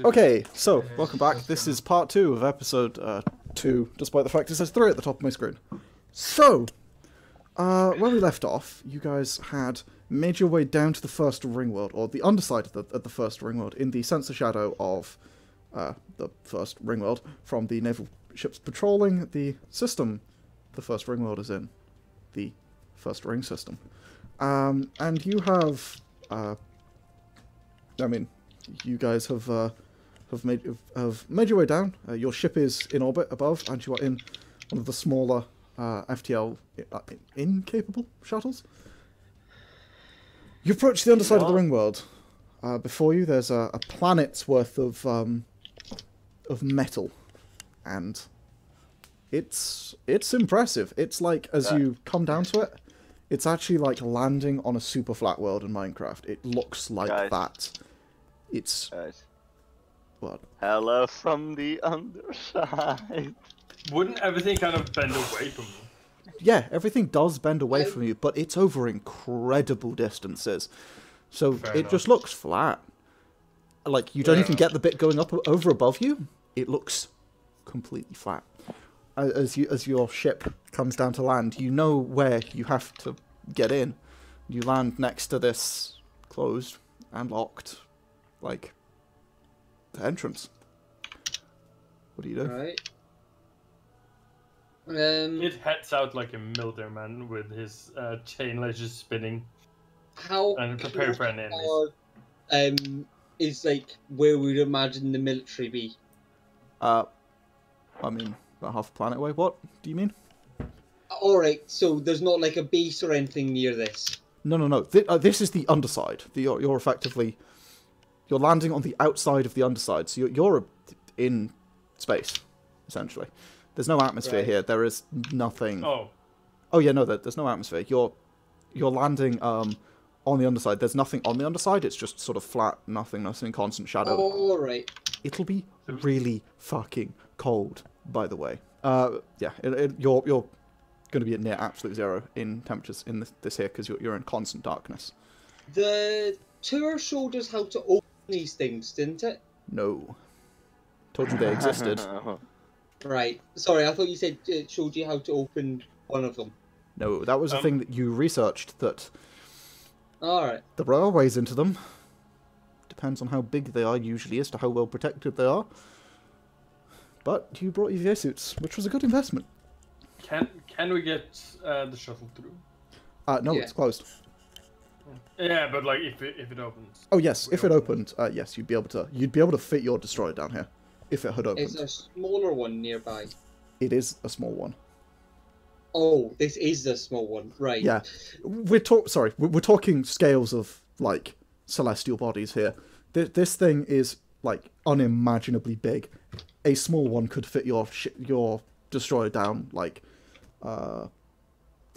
Okay, so welcome back. This is part 2 of episode 2, despite the fact it says 3 at the top of my screen. So, where we left off, you guys had made your way down to the first ring world, or the underside of the first ring world, in the sensor shadow of the first ring world, from the naval ships patrolling the system the first ring world is in, the first ring system. And you have, you guys have made your way down. Your ship is in orbit above, and you are in one of the smaller FTL incapable shuttles. You approach the underside of the ring world. Before you, there's a planet's worth of metal, and it's impressive. It's like, as you come down to it, it's actually like landing on a super flat world in Minecraft. It looks like that. It's... What? Hello from the underside. Wouldn't everything kind of bend away from you? Yeah, everything does bend away from you, but it's over incredible distances. So it just looks flat. Like, you don't even get the bit going up over above you. It looks completely flat. As your ship comes down to land, you know where you have to get in. You land next to this closed and locked, like, entrance. What do you do? Right. It heads out like a military man with his chain lasers spinning. How and prepare for an enemy. Is like where we'd imagine the military be? I mean, about half a planet away. What do you mean? Alright, so there's not like a base or anything near this? No. This is the underside. You're effectively... You're landing on the outside of the underside, so you're in space, essentially. There's no atmosphere here. There is nothing... Oh yeah, no, there's no atmosphere. You're landing on the underside. There's nothing on the underside. It's just sort of flat, nothing in constant shadow. Alright. It'll be really fucking cold, by the way. Yeah, you're going to be at near absolute zero in temperatures in this here, because you're in constant darkness. The tour showed us how to open these things, didn't it? No. Told you they existed. Right. Sorry, I thought you said it showed you how to open one of them. No, that was a thing that you researched, that Alright. there are ways into them. Depends on how big they are, usually, as to how well protected they are. But you brought EVA suits, which was a good investment. Can we get the shuttle through? No, it's closed. Yeah, but like if it opens. Oh yes, if it opened, yes, you'd be able to fit your destroyer down here, if it had opened. Is there a smaller one nearby? It is a small one. Oh, this is the small one, right? Yeah, we're talking scales of like celestial bodies here. This thing is like unimaginably big. A small one could fit your destroyer down like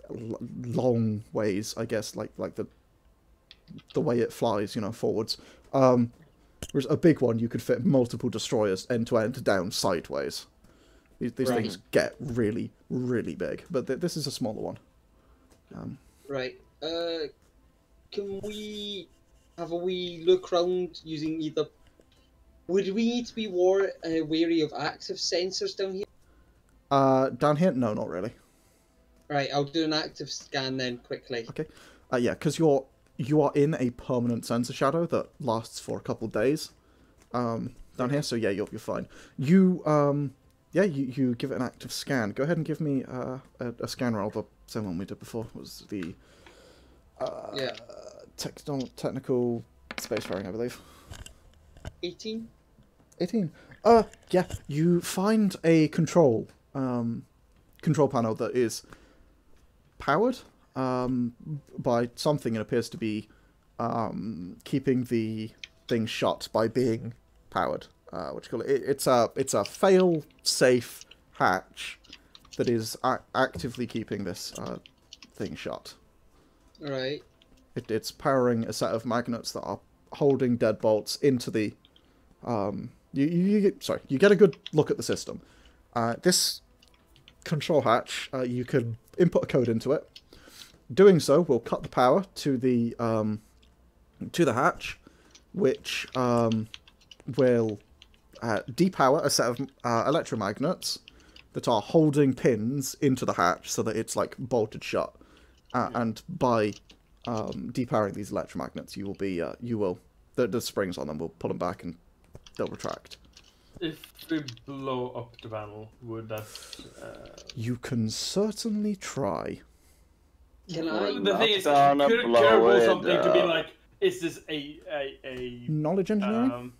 long ways, I guess, like the way it flies, forwards. Whereas a big one, you could fit multiple destroyers end to end down sideways. These things get really, really big, but this is a smaller one. Right. Can we have a wee look around using either... Would we need to be wary of active sensors down here? Down here? No, not really. Right, I'll do an active scan then, quickly. Okay. Yeah, because you are in a permanent sensor shadow that lasts for a couple of days down here, so yeah, you're fine. You give it an active scan. Go ahead and give me a scan roll, the same one we did before. It was the technical spacefaring, I believe. 18? 18. Yeah, you find a control panel that is powered by something. It appears to be keeping the thing shut by being powered. What you call it? It's a fail-safe hatch that is actively keeping this thing shut. Right. It's powering a set of magnets that are holding deadbolts into the. You get a good look at the system. This control hatch, you can input a code into it. Doing so will cut the power to the hatch, which will depower a set of electromagnets that are holding pins into the hatch so that it's like bolted shut. And by depowering these electromagnets, the springs on them will pull them back and they'll retract. If we blow up the panel, would that... You can certainly try. Can I? The thing is, could gonna I blow roll it something to be up. like, is this a Knowledge engineering?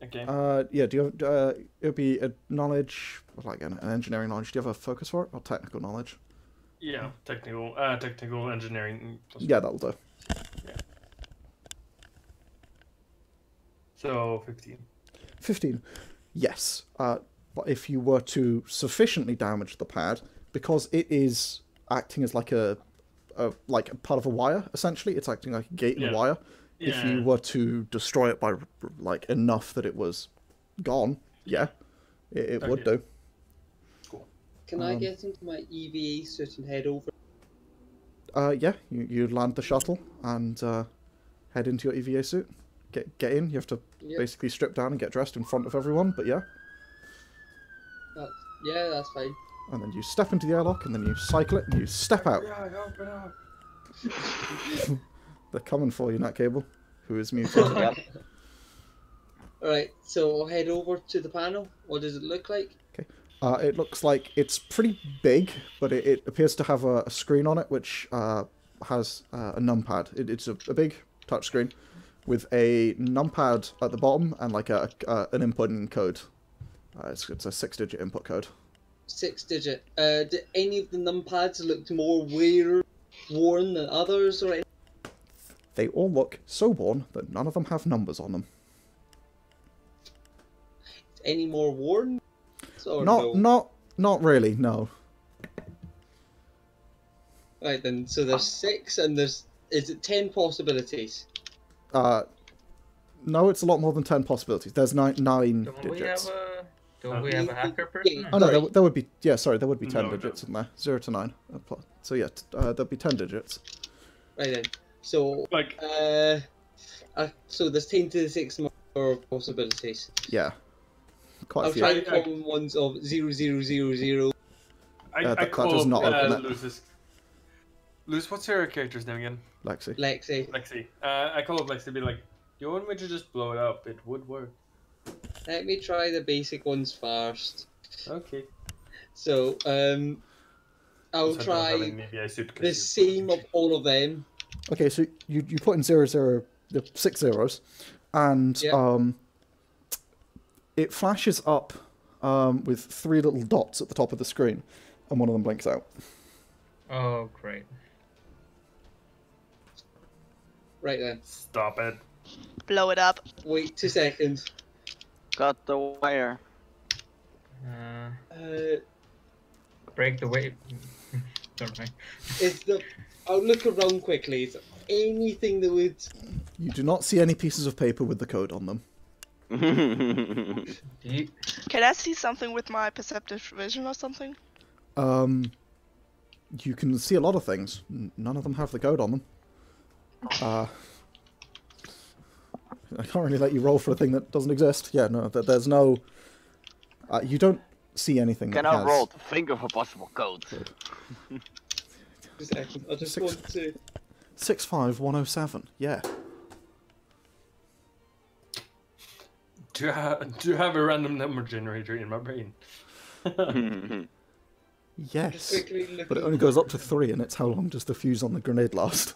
Okay. Yeah, do you have, it'll be a knowledge, like an engineering knowledge. Do you have a focus for it, or technical knowledge? Yeah, technical engineering. Yeah, that'll do. Yeah. So 15. 15. Yes. But if you were to sufficiently damage the pad, because it is acting as like a part of a wire, essentially, it's acting like a gate in a wire. Yeah. If you were to destroy it by like enough that it was gone, it would do. Cool. Can I get into my EVA suit and head over? Yeah, you land the shuttle and head into your EVA suit. Get in. You have to basically strip down and get dressed in front of everyone. But yeah. That's fine. And then you step into the airlock, and then you cycle it, and you step out. Yeah, open up. They're coming for you, Nat Cable, who is muted. Alright, so I'll head over to the panel. What does it look like? Okay. It looks like it's pretty big, but it appears to have a screen on it, which has a numpad. It's a big touchscreen with a numpad at the bottom and like an input and code. It's a 6-digit input code. 6-digit. Do any of the numpads look more worn than others, or anything? They all look so worn that none of them have numbers on them. Any more worn? Or Not really. No. Right then. So there's 6, and is it 10 possibilities? No, it's a lot more than 10 possibilities. There's nine digits. Don't we have a hacker person? Oh no, there would be. Yeah, sorry, there would be 10 digits in there. 0 to 9. So yeah, there'll be 10 digits. Right then. So so there's 10 to the 6 more possibilities. Yeah, quite a I'll few. try the common ones of 0000. I call does not open it. Luz, what's your character's name again? Lexie. Lexie. I call up Lexie to be like, you want me to just blow it up? It would work. Let me try the basic ones first. Okay. So, I'll try the same of all of them. Okay, so you put in 00, the 6 zeros, and it flashes up with 3 little dots at the top of the screen, and one of them blinks out. Oh, great. Right then. Stop it. Blow it up. Wait 2 seconds. Got the wire. Break the wave. Never mind. I'll look around quickly. Is there anything that would... You do not see any pieces of paper with the code on them. Can I see something with my perceptive vision or something? You can see a lot of things. None of them have the code on them. I can't really let you roll for a thing that doesn't exist. Yeah, no, there's no... you don't see anything that Cannot has... roll to think of a possible code. 2 seconds. I just want to... 65107, yeah. Do you have a random number generator in my brain? Yes, quickly but it only goes up to 3, and it's how long does the fuse on the grenade last?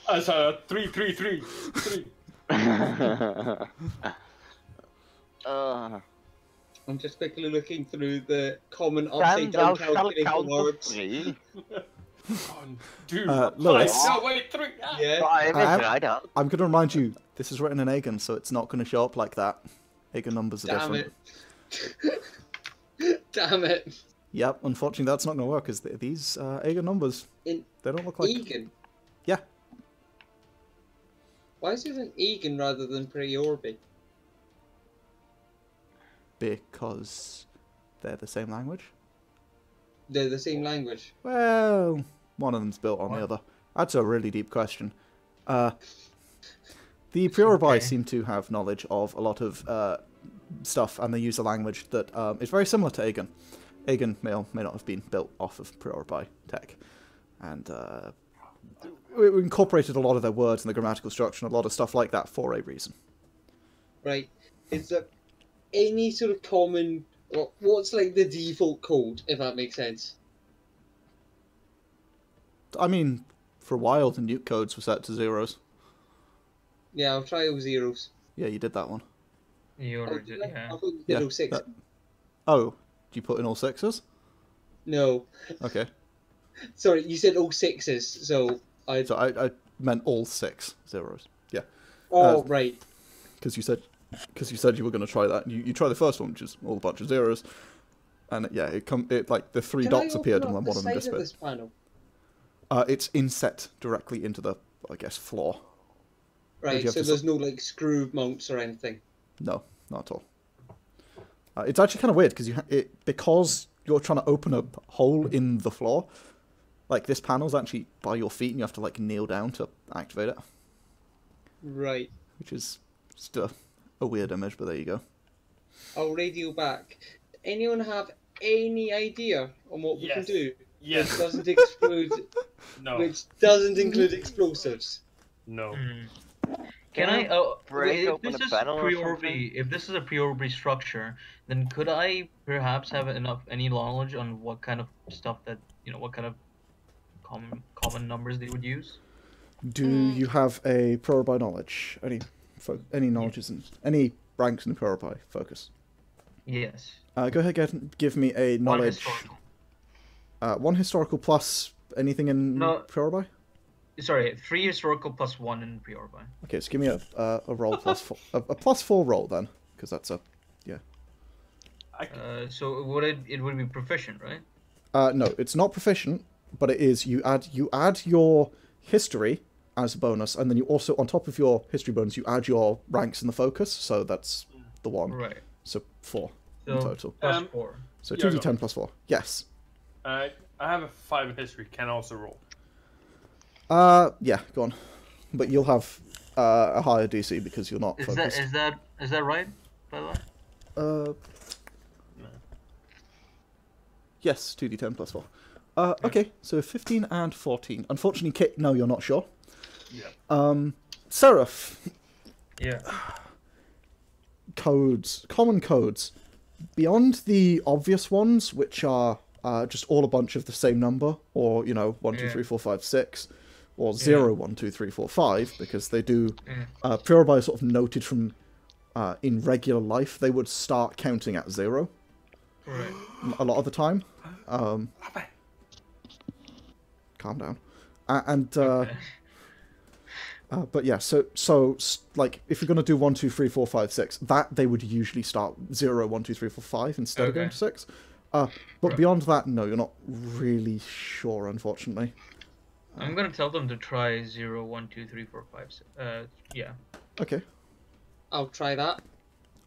I saw 3, 3, 3, 3. I'm just quickly looking through the common Can upside thou down shall calculator count to words. 3? 1, 2, Lewis. 5. No, wait, 3. Ah. Yeah. 5 is right up. I'm going to remind you, this is written in Aegon, so it's not going to show up like that. Aegon numbers are Damn different. it. Damn it. Yep, unfortunately that's not going to work, because these Aegon numbers, they don't look like... Egan? Yeah. Why is it an Egan rather than Preorbi? Because they're the same language? They're the same language. Well, one of them's built on the other. That's a really deep question. The Prioribai Okay. seem to have knowledge of a lot of stuff, and they use a language that is very similar to Aegon. Aegon may or may not have been built off of Prioribai tech, and we incorporated a lot of their words and the grammatical structure and a lot of stuff like that for a reason. Right. Is there any sort of common... What's like the default code, if that makes sense? I mean, for a while the nuke codes were set to zeros. Yeah, I'll try all zeros. Yeah, you did that one. You already did, yeah. I'll put 0, 6. that- Oh, did you put in all sixes? No. Okay. Sorry, you said all 6s, so I... So I meant all 6 zeros. Yeah. Oh, right. Because you said you were going to try that. You try the first one, which is all a bunch of zeros, and yeah, it like the 3 Can dots I appeared, open and up then one the of them side of disappeared. this panel? It's inset directly into the, I guess, floor. Right, have so to there's no like screw mounts or anything. No, not at all. It's actually kind of weird because because you're trying to open a hole in the floor. Like this panel's actually by your feet, and you have to like kneel down to activate it, Right. which is just a weird image. But there you go. I'll radio back. Anyone have any idea on what we can Yes. do? Yes. Which doesn't exclude. No. Which doesn't include explosives. No. Can I? break if open this a is panel or pre-orby, something? if this is a pre-orby structure, then could I perhaps have any knowledge on what kind of stuff that what kind of common numbers they would use? Do you have a Prioribai knowledge? Any knowledges and any ranks in the Prioribai focus? Yes. Go ahead and give me a One knowledge. historical. One historical plus anything in No. Prioribai? Sorry, 3 historical plus 1 in pre-orby. Okay, so give me a roll plus 4, a +4 roll then, because that's a So it would be proficient, right? no, it's not proficient, but it is you add your history as a bonus, and then you also on top of your history bonus you add your ranks in the focus, so that's the 1. Right. So 4 So in total. plus 4. So yeah, 2d10 plus 4. Yes. I have a 5 in history. Can also roll. Yeah, go on. But you'll have a higher DC because you're not Is focused. that right? By the way. Yes, 2d10 plus 4. Okay, so 15 and 14. Unfortunately, Kit, no, you're not sure. Yeah. Seraph, Yeah. common codes. Beyond the obvious ones, which are just all a bunch of the same number, or, 1, 2, 3, 4, 5, 6, or 0, 1, 2, 3, 4, 5, because they do... Prioribai sort of noted from in regular life, they would start counting at 0. Right. A lot of the time. Calm down. But yeah, so like if you're gonna do 1, 2, 3, 4, 5, 6, that they would usually start 0, 1, 2, 3, 4, 5 instead of going to 6. But beyond that, no, you're not really sure, unfortunately. I'm gonna tell them to try 0, 1, 2, 3, 4, 5, 6. Yeah. Okay. I'll try that.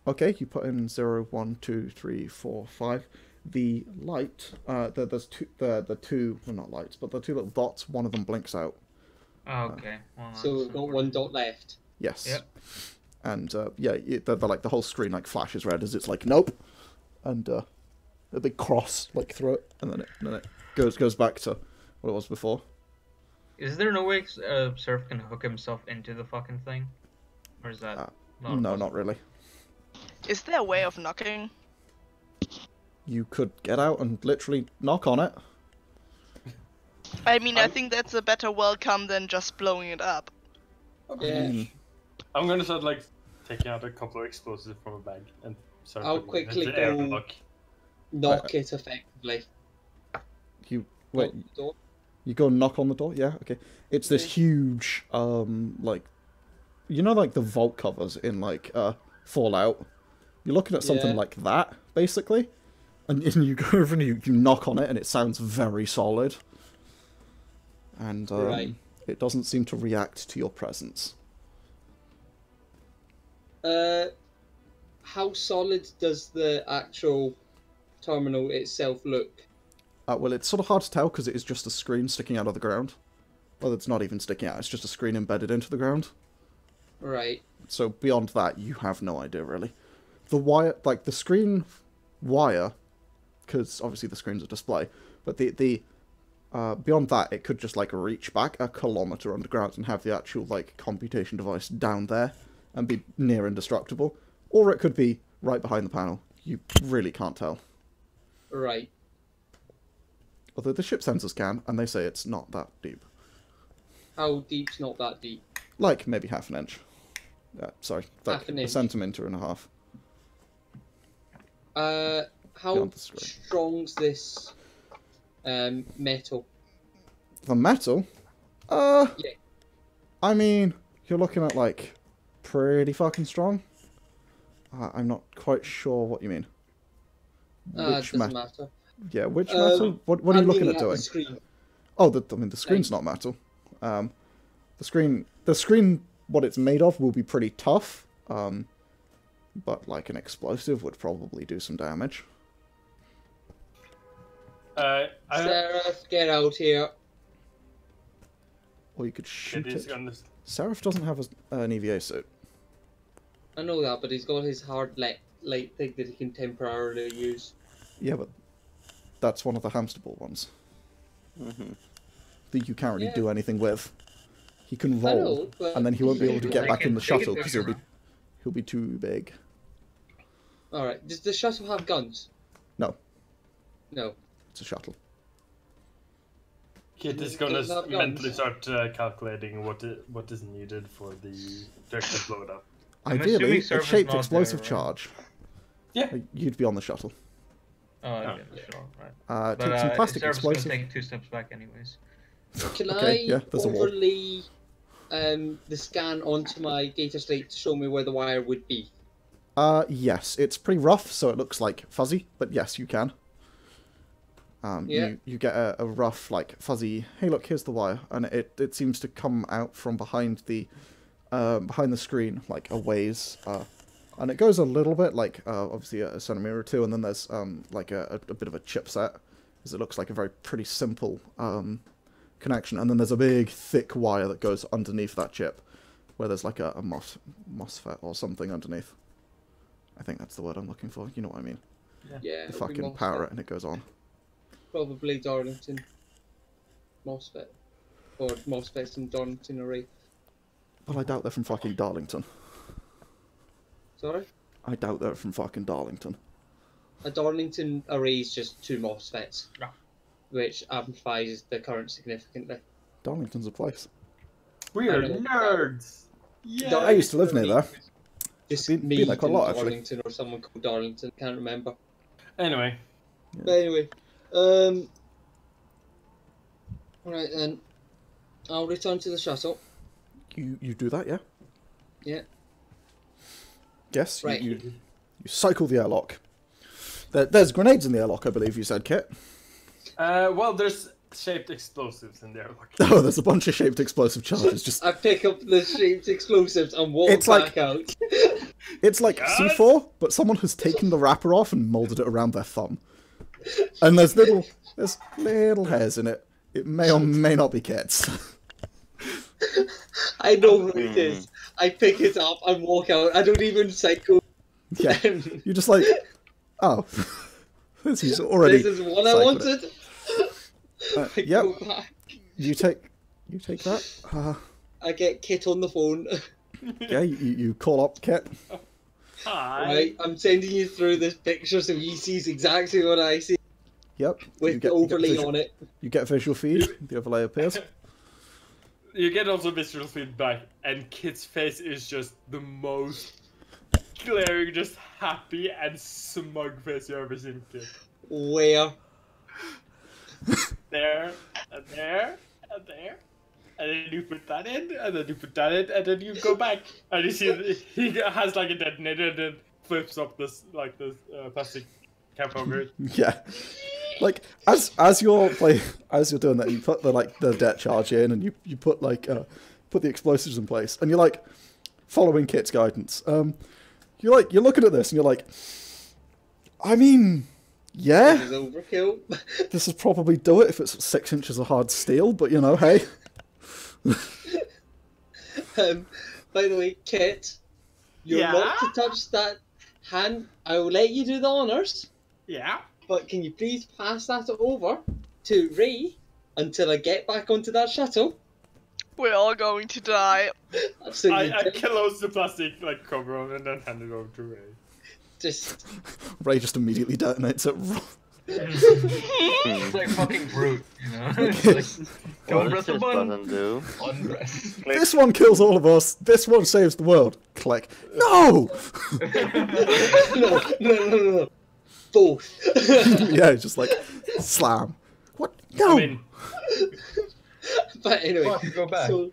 Okay, you put in 0, 1, 2, 3, 4, 5. The light, there's the two, well not lights, but the 2 little dots, one of them blinks out. Okay. Well, So we've got 1 dot left. Yes. Yep. And they're like the whole screen like flashes red as it's like nope, and a big cross like through it, and then it goes back to what it was before. Is there no way Seraph can hook himself into the fucking thing, or is that not No, possible? not really. Is there a way of knocking? You could get out and literally knock on it. I mean, I think that's a better welcome than just blowing it up. Yeah. I'm gonna start like taking out a couple of explosives from a bag and start I'll putting it quickly into the air go- lock. Knock it effectively. You wait. Knock the door. You go and knock on the door. Yeah. Okay. It's this huge like, like the vault covers in like Fallout. You're looking at something Yeah. like that basically, and you go over and you knock on it, and it sounds very solid. And Right. it doesn't seem to react to your presence. How solid does the actual terminal itself look? Well, it's sort of hard to tell because it is just a screen sticking out of the ground. Well, it's not even sticking out, it's just a screen embedded into the ground. Right. So beyond that, you have no idea, really. The wire, like, the screen wire, because obviously the screen's a display, but the beyond that, it could just, like, reach back a kilometre underground and have the actual, like, computation device down there and be near indestructible. Or it could be right behind the panel. You really can't tell. Right. Although the ship sensors can, and they say it's not that deep. How deep's not that deep? Like, maybe half an inch. Sorry, like Half an a inch. centimetre and a half. How Beyond the screen. strong's this metal? The metal? Yeah. I mean, you're looking at, like, pretty fucking strong. I'm not quite sure what you mean. It Which doesn't matter. Yeah, which metal? What are you I'm looking looking at doing? The screen. Oh, the screen's not metal. The screen, what it's made of will be pretty tough. But, like, an explosive would probably do some damage. Seraph, get out here. Or you could shoot It is it. on the... Seraph doesn't have an EVA suit. I know that, but he's got his hard light thing that he can temporarily use. Yeah, but that's one of the hamster ball ones. That you can't really do anything with. He can I roll, know, but and then he won't be able to get I back can in the take it shuttle because with he'll be too big. Alright, does the shuttle have guns? No, No. it's a shuttle. Kid is It gonna doesn't have mentally guns. start calculating what is needed for the direct to blow it up. I'm Ideally, assuming a Seraph is shaped not explosive there, right? charge. Yeah. You'd be on the shuttle. Oh, yeah, sure, right. Take some plastic Seraph's gonna explosive. take 2 steps back anyways. Can Okay, I yeah, there's a wall. overlay the scan onto my data slate to show me where the wire would be? Yes, it's pretty rough, so it looks like fuzzy, but yes, you can. Yeah. You get a rough, like, fuzzy, hey look, here's the wire, and it seems to come out from behind the screen, like, a ways, and it goes a little bit, like, obviously a centimetre or two, and then there's, like, a bit of a chipset, because it looks like a very pretty simple, connection, and then there's a big, thick wire that goes underneath that chip, where there's, like, a MOSFET or something underneath. I think that's the word I'm looking for, you know what I mean. Yeah. You it'll be fucking power it and it goes on. Probably Darlington. MOSFET. Or MOSFETs in Darlington array. But I doubt they're from fucking Darlington. Sorry? I doubt they're from fucking Darlington. A Darlington array is just 2 MOSFETs. Yeah. Which amplifies the current significantly. Darlington's a place. We are I know. nerds. Yeah. I used to live near there. Just Been me there quite a and lot, actually. Darlington or someone called Darlington, can't remember. Anyway, But anyway, alright then. I'll return to the shuttle. You do that, yeah? Yeah. Yes, Right. you cycle the airlock. There's grenades in the airlock, I believe you said, Kit. well, there's shaped explosives in there. Oh, there's a bunch of shaped explosive charges. Just I pick up the shaped explosives and walk It's back like- out. It's like Yes! C4, but someone has taken the wrapper off and molded it around their thumb. And there's little hairs in it. It may or may not be Kit's. I know who it is. I pick it up and walk out. I don't even cycle. Yeah, you're just like, oh, he's already. This is what I cycled it. wanted. I Yep, go back. you take that. I get Kit on the phone. Yeah, you call up Kit. Hi. Right, I'm sending you through this picture so you see exactly what I see Yep. with the overlay on it. You get visual feed. The overlay appears. You get also visual feedback, and Kid's face is just the most glaring, just happy and smug face you've ever seen, Kid. Where? There, and there, and there. And then you put that in, and then you put that in, and then you go back. And you see he has like a detonator and then flips up this plastic cap over it. Yeah. Like as you're doing that, you put the det charge in, and you put put the explosives in place, and you're like following Kit's guidance. You're looking at this, and you're like, I mean, yeah, This is overkill. this would probably do it if it's 6 inches of hard steel, but you know, hey. By the way, Kit, you're Yeah? not to touch that hand. I will let you do the honours, Yeah. but can you please pass that over to Ray until I get back onto that shuttle? We're all going to die. Absolutely. I close the plastic like cover on and then hand it over to Ray. Just Ray just immediately detonates it. It's like fucking brute, you know? It's like, don't What press does the this button. button do? Unpress. This one kills all of us. This one saves the world. Click. No! no. Both. Yeah, just like slam. What? No! I mean, But anyway, Fuck, go back. so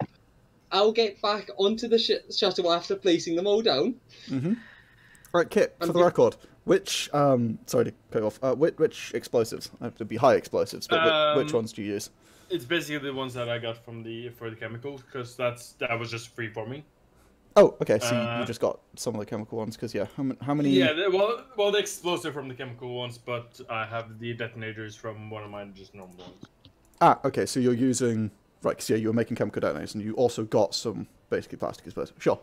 I'll get back onto the shuttle after placing them all down. Right, Kit, for the record, which sorry to cut you off. Which explosives? It'd be high explosives, but which ones do you use? it's basically the ones that I got from for the chemicals because that was just free for me. Oh, okay. So you just got some of the chemical ones, because yeah, how many? Yeah, well, the explosive from the chemical ones, but I have the detonators from one of mine, just normal ones. Ah, okay. So you're using right. So yeah, you were making chemical detonators, and you also got some basically plastic explosives. Sure.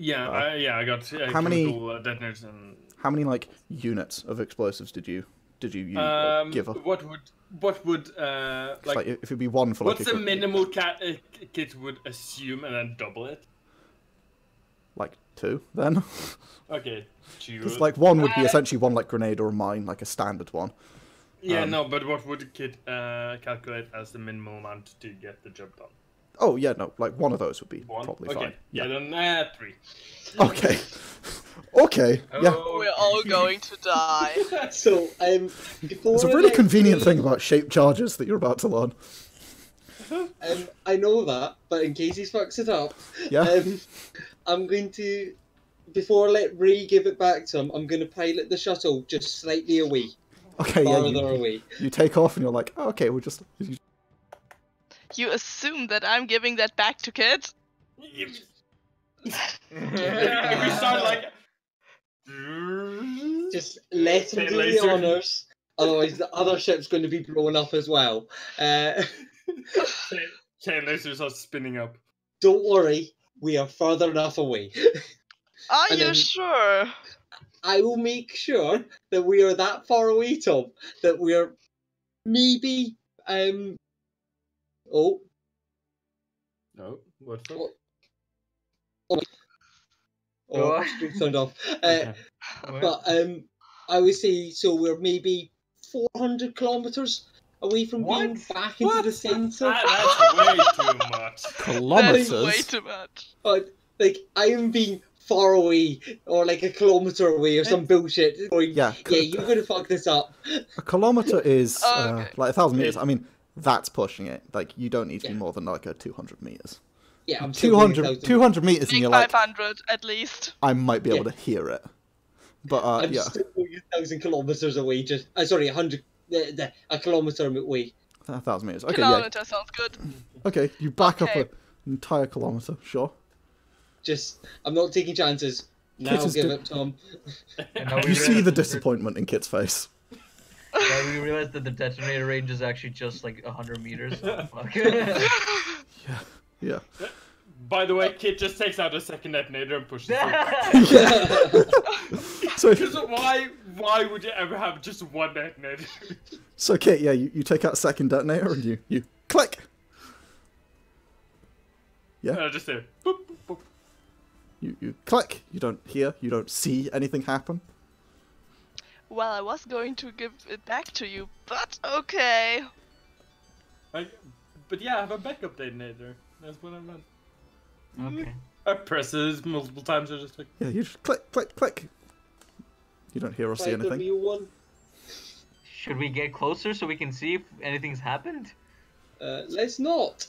Yeah, I got how many- chemical detonators and. How many like units of explosives did you give up? What would Like if it'd be one for like what's the minimal kit would assume and then double it? like 2 then? Okay, 2. Because like one would be essentially one like grenade or a mine, like a standard one. Yeah, no, but what would kit calculate as the minimal amount to get the job done? Oh yeah, no, like one of those would be One? probably Okay. fine. Yeah. Then 3. Okay. Okay. Yeah. We're all going to die. So before It's a I really let convenient Ray- thing about shaped charges that you're about to learn. I know that, but in case he fucks it up, Yeah. I'm going to, before I let Ray give it back to him, I'm going to pilot the shuttle just slightly away, Okay. Yeah. farther away. You take off and you're like, oh, okay, we'll just. You assume that I'm giving that back to Kit? If we start like. Just let him Okay, do laser. the honours, otherwise the other ship's going to be blown up as well. Chain lasers are spinning up. Don't worry, we are further enough away. Are And you then- sure? I will make sure that we are that far away, Tom, that we are maybe oh No, what's that? oh screen turned off. Okay. But I would say so we're maybe 400 kilometers away from being What? back into the centre. That's way too much. That Kilometers. is way too much. But like I am being far away or like a kilometer away or some bullshit. Going, Yeah. yeah, you're gonna fuck this up. A kilometer is Okay. like 1,000 meters. I mean, that's pushing it. Like you don't need to be more than like a 200 meters. Yeah, I'm still going 200, 1,000. 200 meters, and Being you're like, 500 at least. I might be able to hear it. But I'm yeah, still going 1,000 kilometers away. Just sorry, 100 a kilometer away. 1,000 meters. Okay, yeah. Kilometer sounds good. Okay, you back Okay. up an entire kilometer. Sure. Just I'm not taking chances. Now Kit is give di- it Tom. And now You see the disappointment in Kit's face. Now we realized that the detonator range is actually just like 100 meters. Oh, fuck. Yeah. By the way, Kit just takes out a second detonator and pushes it. So, Because why would you ever have just one detonator? so Kit, yeah, you take out second detonator and you click. Yeah. Just say boop, boop, boop. You click. You don't hear. You don't see anything happen. Well, I was going to give it back to you, but okay. But yeah, I have a backup detonator. That's what I meant. Okay. I press it multiple times. I just like. Yeah, you just click, click, click. You don't hear or see Find the anything. real one. Should we get closer so we can see if anything's happened? Let's not.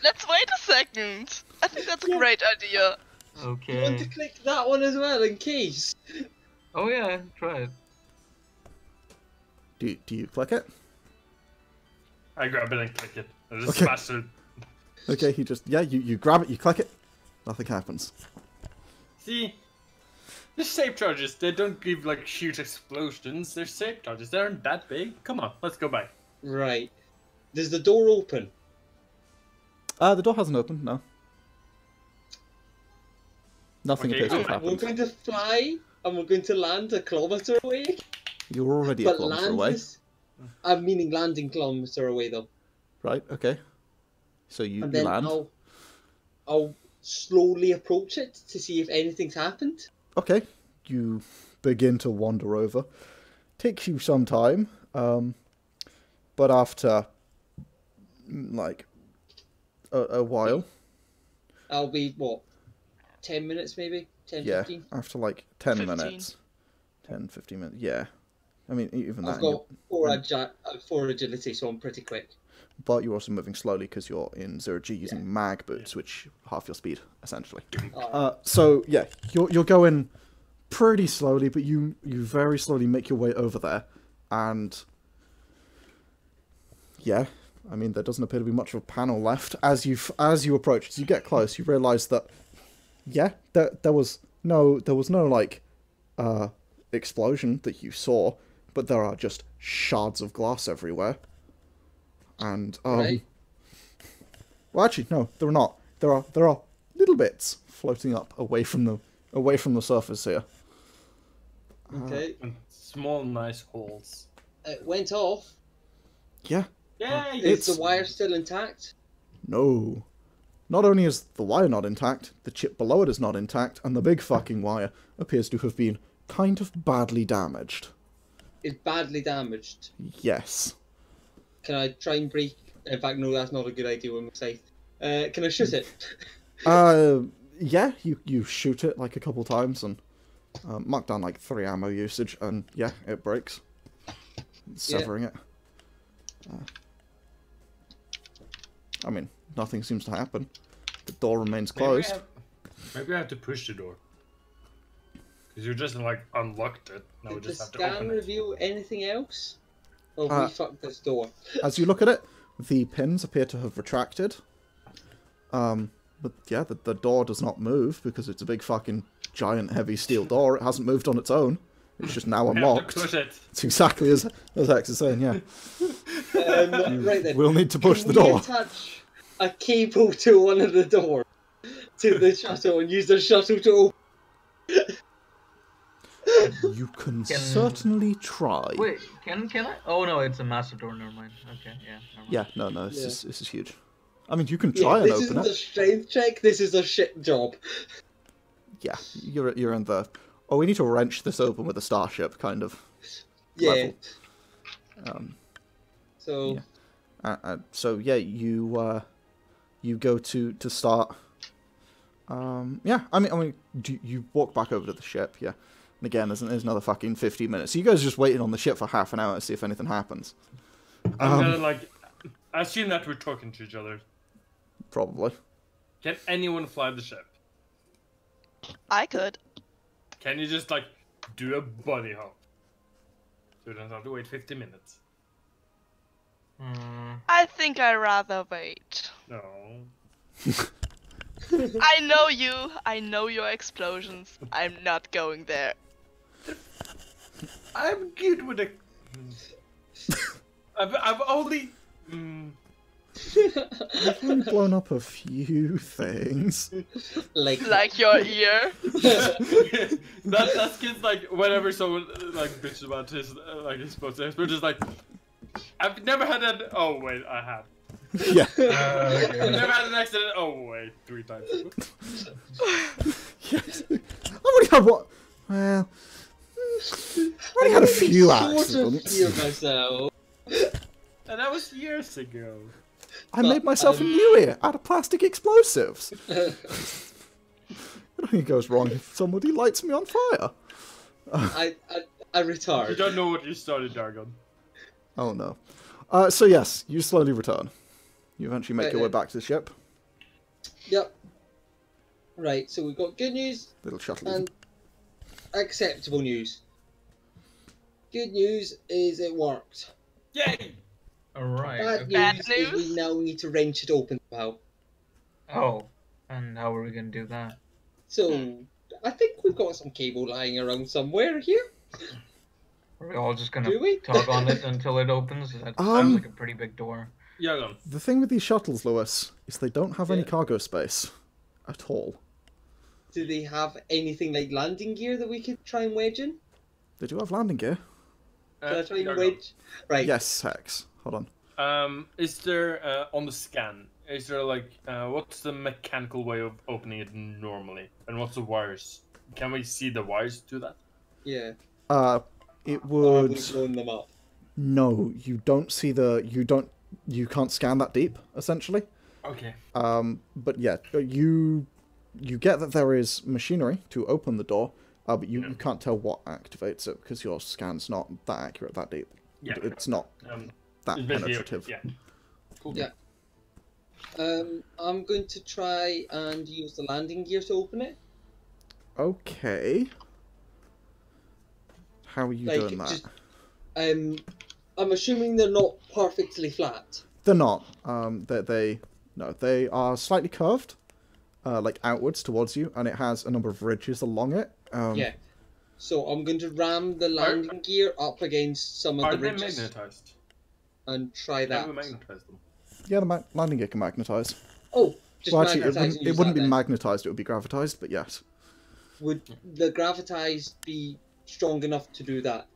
Let's wait a second. I think that's a great idea. You want to Okay. click that one as well in case. Oh yeah, try it. Do you click it? I grab it and click it. I just Okay. smash it. Okay, you grab it, you click it, nothing happens. See, the shape charges, they don't give like huge explosions. They're shape charges. They aren't that big. Come on, let's go back. Right. Does the door open? The door hasn't opened, no. Nothing Okay, appears to have We're happened. going to fly, and we're going to land a kilometre away. You're already a But kilometre land away. is... I'm meaning landing kilometre away, though. Right, okay. So you And then land. I'll slowly approach it to see if anything's happened. Okay, you begin to wander over. Takes you some time, but after, like, a while. I'll be, what, 10 minutes maybe? 10, Yeah, 15? after like 10 15. minutes. 10, 15 minutes, yeah. I mean, even I've that. got 4 agility, so I'm pretty quick. But you're also moving slowly because you're in 0G using mag boots, which half your speed, essentially. So, yeah, you're going pretty slowly, but you very slowly make your way over there. And, yeah, I mean, there doesn't appear to be much of a panel left. As you approach, as you get close, you realise that, yeah, there was no, like, explosion that you saw, but there are just shards of glass everywhere. And Right. well, actually, no, there are not. There are little bits floating up away from the surface here. Okay. And small, nice holes. It went off. Yeah, Yay! Is the wire still intact? no. Not only is the wire not intact, the chip below it is not intact, and the big fucking wire appears to have been kind of badly damaged. It's badly damaged. Yes. Can I try and break? In fact, no, that's not a good idea with my scythe. Can I shoot it? Yeah, you shoot it like a couple times and mark down like 3 ammo usage, and yeah, it breaks, severing it. I mean, nothing seems to happen. The door remains closed. Maybe I have to push the door. Because you just like unlocked it. Now we Did the just have to scan open it. reveal anything else? Oh, we fucked this door. As you look at it, the pins appear to have retracted. But yeah, the door does not move because it's a big fucking giant heavy steel door. It hasn't moved on its own. It's just now I have to unlocked. push it. It's exactly as Hex is saying, yeah. Right then. We'll need to push Can the we door. attach a cable to one of the doors to the shuttle and use the shuttle to open? You can certainly try. Wait, can I? Oh no, it's a massive door. Never mind. Okay, yeah. Never mind. Yeah, no, this is huge. I mean, you can Yeah, try and this open isn't it. a strength check. This is a shit job. Yeah, you're in the. Oh, we need to wrench this open with a starship kind of Yeah. level. So Yeah. So yeah, you go to start. Yeah, I mean, you walk back over to the ship. Yeah, and again, there's another fucking 15 minutes. So you guys are just waiting on the ship for half an hour to see if anything happens. I'm gonna like. I assume that we're talking to each other. Probably. Can anyone fly the ship? I could. Can you just like do a bunny hop? So we don't have to wait 50 minutes. I think I'd rather wait. No. I know you. I know your explosions. I'm not going there. I'm good with the. I've only. I've only blown up a few things. like Your ear. That's kids like whenever someone like bitches about his like his explosive, we're just like, I've never had an. Oh wait, I have. Yeah. I've never had an accident. Oh wait, 3 times. Yes. I've only had what? Well, I've only had a few accidents. Hear myself. And that was years ago. I made myself a new ear out of plastic explosives. It only goes wrong if somebody lights me on fire. I You retard. don't know what you started, Yargon. Oh no. So yes, you slowly return. You eventually make your way back to the ship. Yep. Right. So we've got good news Little shuttle. and acceptable news. Good news is it worked. Yay! Alright. Bad Bad news is news? we now need to wrench it open somehow. Oh, and how are we gonna do that? So I think we've got some cable lying around somewhere here. Are we all just gonna Do we? tug on it until it opens? That sounds like a pretty big door. Yargon. The thing with these shuttles, Lewis, is they don't have any Yeah. cargo space at all. do they have anything like landing gear that we could try and wedge in? They do have landing gear. Can I try and Yargon. wedge? Right. Yes, Hex. Hold on. Is there on the scan? Is there like what's the mechanical way of opening it normally, and what's the wires? Can we see the wires to that? Yeah. It Or have would. we blown them up? No, you don't see the. You can't scan that deep, essentially. Okay. But yeah, you get that there is machinery to open the door, but you can't tell what activates it because your scan's not that accurate, that deep. Yeah. It's not that It's basically- penetrative. Yeah. Cool. Yeah. I'm going to try and use the landing gear to open it. Okay. How are you doing that? Just, I'm assuming they're not perfectly flat. They're not. They are slightly curved, like outwards towards you, and it has a number of ridges along it. Yeah. So I'm going to ram the landing gear up against some of Are the they ridges magnetized? and try that. Can we magnetize them? Yeah, the landing gear can magnetize. Oh, just Well, actually, magnetize and it use wouldn't that be then. magnetized; it would be gravitized. But yes. Would the gravitize be strong enough to do that?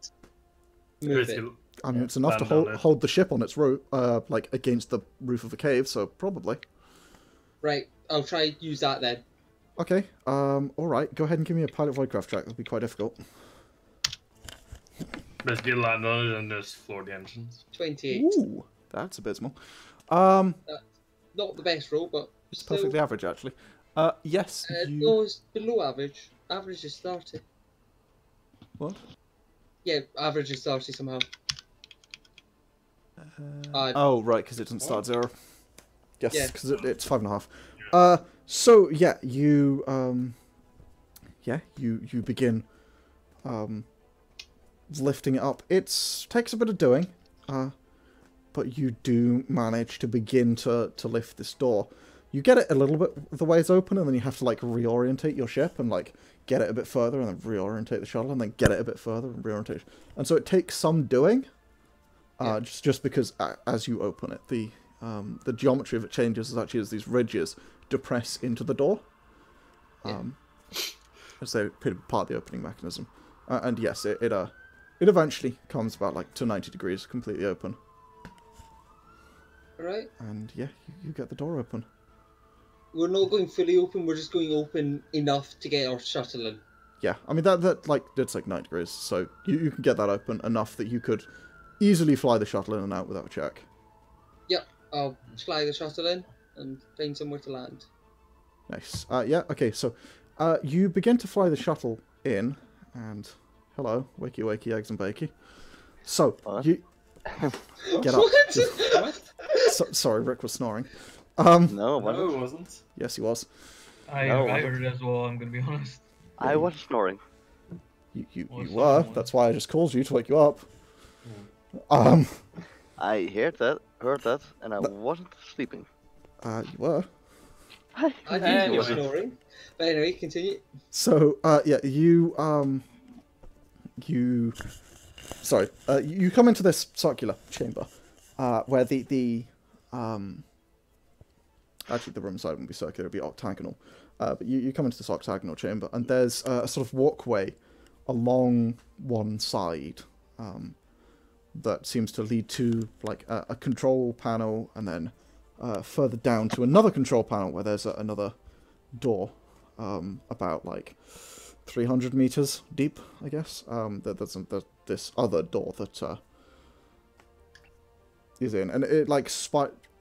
Move it. Basically, I mean, it's enough to Land on it. hold the ship on its route, like against the roof of a cave. So probably. Right, I'll try use that then. Okay. All right. Go ahead and give me a pilot voidcraft check. That'll be quite difficult. basically land on it and just floor the engines. 28. Ooh, that's abysmal. Not the best roll, but It's still. perfectly average, actually. Yes. You... No, it's below average. Average is 30. What? Yeah, average is 30 somehow. Oh, right, because it doesn't start 0. Yes, Yeah. because it's 5.5. So yeah, you begin lifting it up. It takes a bit of doing, but you do manage to begin to lift this door. You get it a little bit the ways open, and then you have to like reorientate your ship and like get it a bit further, and then reorientate the shuttle, and then get it a bit further and reorientate. And so it takes some doing, just because as you open it, the geometry of it changes as actually as these ridges depress into the door. As they part of the opening mechanism, and yes, it eventually comes about like to 90 degrees, completely open. Right? And yeah, you get the door open. We're not going fully open, we're just going open enough to get our shuttle in. Yeah, I mean that's like 90 degrees, so you can get that open enough that you could easily fly the shuttle in and out without a check. Yep, I'll fly the shuttle in and find somewhere to land. Nice. Yeah. Okay. So, you begin to fly the shuttle in, and hello, wakey wakey, eggs and bakey. So What? you get up. What? Sorry, Rick was snoring. No, No, wasn't. it wasn't. Yes, he was. I No. heard it as well, I'm gonna be honest. I was snoring. You Or were. someone. That's why I just called you to wake you up. I heard that, and I wasn't sleeping. You were. I think Anyway. you're snoring. But anyway, continue. So, yeah, you come into this circular chamber, where actually the room side wouldn't be circular, it'd be octagonal. But you come into this octagonal chamber, and there's a sort of walkway along one side, that seems to lead to like a control panel, and then further down to another control panel where there's another door, about like 300 meters deep, I guess. There's this other door that is in, and it like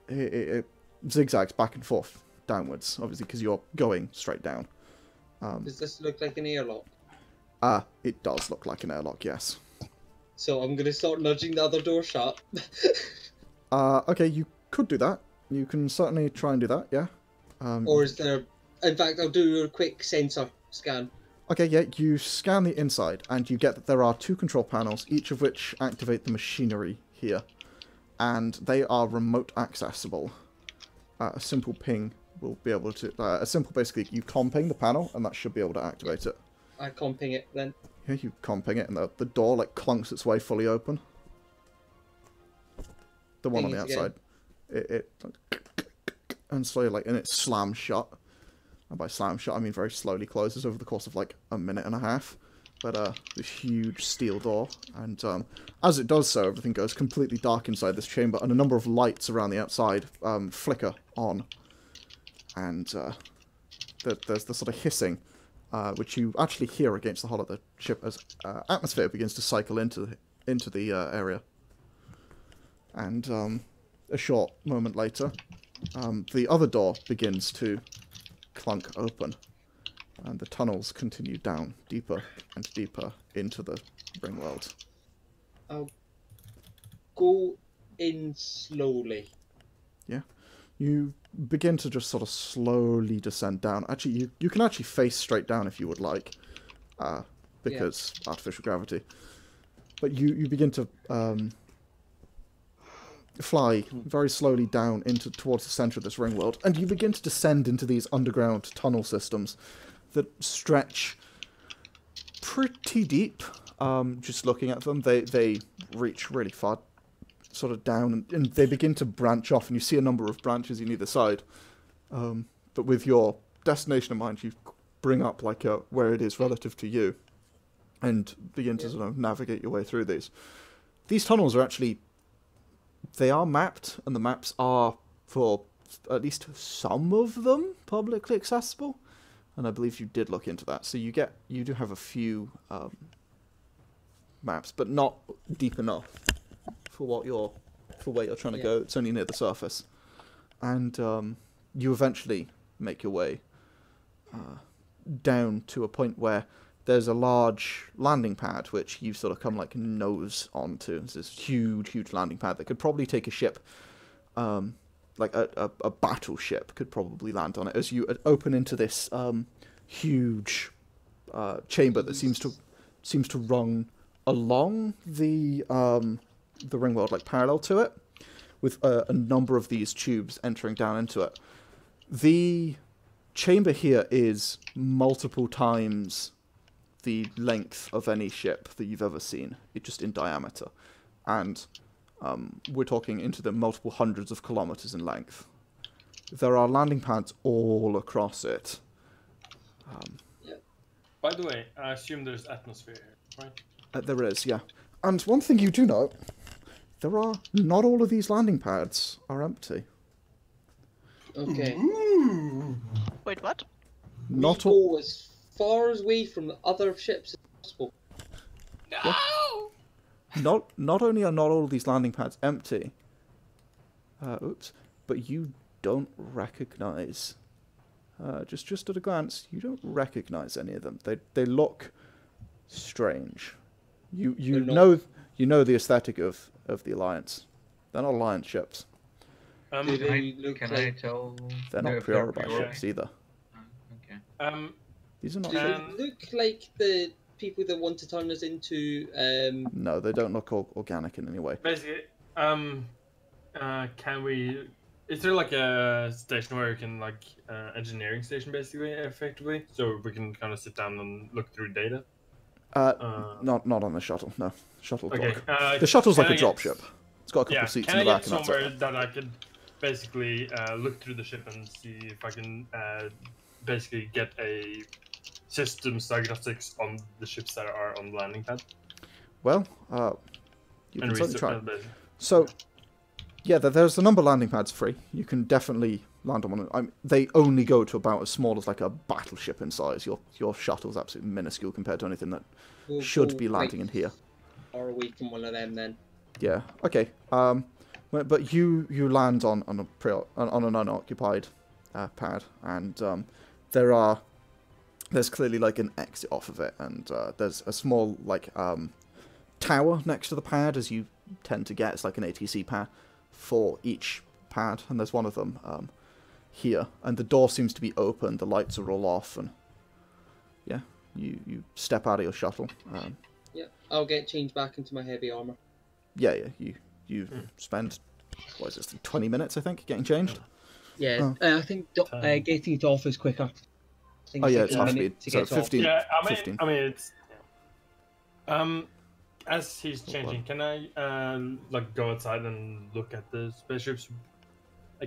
it zigzags back and forth downwards, obviously because you're going straight down. Does this look like an airlock? It does look like an airlock, yes. So I'm gonna start nudging the other door shut. Okay, you could do that. You can certainly try and do that, yeah. Or is there... In fact, I'll do a quick sensor scan. Okay, yeah, you scan the inside, and you get that there are 2 control panels, each of which activate the machinery here. And they are remote accessible. A simple ping will be able to... basically, you comping the panel, and that should be able to activate it. I comping it then. Yeah, you comping it, and the door, like, clunks its way fully open. The one on Ping the it again. outside. It and slowly, like, and it slams shut. And by slam shut, I mean very slowly closes over the course of like a minute and a half. But this huge steel door, and as it does so, everything goes completely dark inside this chamber, and a number of lights around the outside flicker on. And there's the sort of hissing, which you actually hear against the hull of the ship as atmosphere begins to cycle into the area. And a short moment later, the other door begins to clunk open, and the tunnels continue down deeper and deeper into the ring world. I'll go in slowly. Yeah. You begin to just sort of slowly descend down. Actually, you can actually face straight down if you would like, because artificial gravity. But you begin to fly very slowly down towards the center of this ring world, and you begin to descend into these underground tunnel systems that stretch pretty deep. Just looking at them, they reach really far, sort of down, and they begin to branch off, and you see a number of branches on either side. But with your destination in mind, you bring up like where it is relative to you, and begin to sort of navigate your way through these. These tunnels are actually, they are mapped, and the maps are, for at least some of them, publicly accessible. And I believe you did look into that. So you do have a few maps, but not deep enough for where you're trying to go. It's only near the surface. And you eventually make your way down to a point where there's a large landing pad, which you sort of come like nose onto. It's this huge, huge landing pad that could probably take a ship, like a battleship could probably land on it. As you open into this huge chamber that seems to run along the ring world, like parallel to it, with a number of these tubes entering down into it. The chamber here is multiple times the length of any ship that you've ever seen, just in diameter. And we're talking into the multiple hundreds of kilometers in length. There are landing pads all across it. By the way, I assume there's atmosphere here, right? There is, yeah. And one thing you do know, not all of these landing pads are empty. Okay. Wait, what? Not we all. go as far away from the other ships as possible. No! Not only are not all of these landing pads empty, but you don't recognize. Just at a glance, you don't recognize any of them. They look strange. You know the aesthetic of the Alliance. They're not Alliance ships. Do they look Can like... I tell? They're not if they're Priority Priori? ships either. Okay. These are not. Do they look like the people that want to turn us into... No, they don't look organic in any way. Basically, can we... Is there like a station where you can, like, engineering station basically, effectively? So we can kind of sit down and look through data? Not on the shuttle, no. Shuttle Okay. dock. The shuttle's like a dropship. It's got a couple of seats in the back and that's somewhere it. that I could basically look through the ship and see if I can basically get a systems diagnostics on the ships that are on the landing pad? Well, you can And certainly try. research. So, yeah, there's a number of landing pads free. You can definitely land on one. They only go to about as small as like a battleship in size. Your shuttle's absolutely minuscule compared to anything that should be landing in here. Far away from one of them then. Yeah. Okay. But you land on an unoccupied pad, and there's clearly like an exit off of it, and there's a small like tower next to the pad, as you tend to get. It's like an ATC pad for each pad, and there's one of them here, and the door seems to be open. The lights are all off, and yeah, you step out of your shuttle. Yeah, I'll get changed back into my heavy armor. Yeah, you spend, what is this, 20 minutes, I think, getting changed? Yeah, I think getting it off is quicker. I think Oh yeah, it's half minute speed, to so get 15. Yeah, I 15. mean, it's... Yeah. As he's changing, can I, like, go outside and look at the spaceships?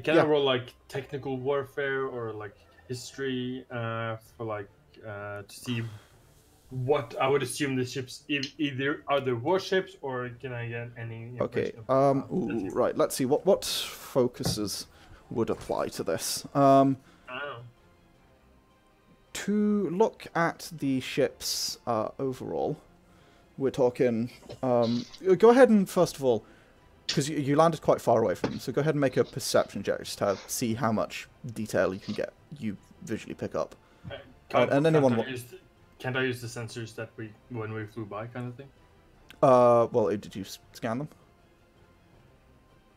Can I roll, like, technical warfare or, like, history for like to see what I would assume the ships either are the warships or can I get any Okay. information about Ooh, right. Let's see what focuses would apply to this. Oh. To look at the ships overall, we're talking. Go ahead and first of all, because you landed quite far away from them, so go ahead and make a perception check just to see how much detail you visually pick up. And anyone. Can't I use the sensors that when we flew by, kind of thing? Well, did you scan them?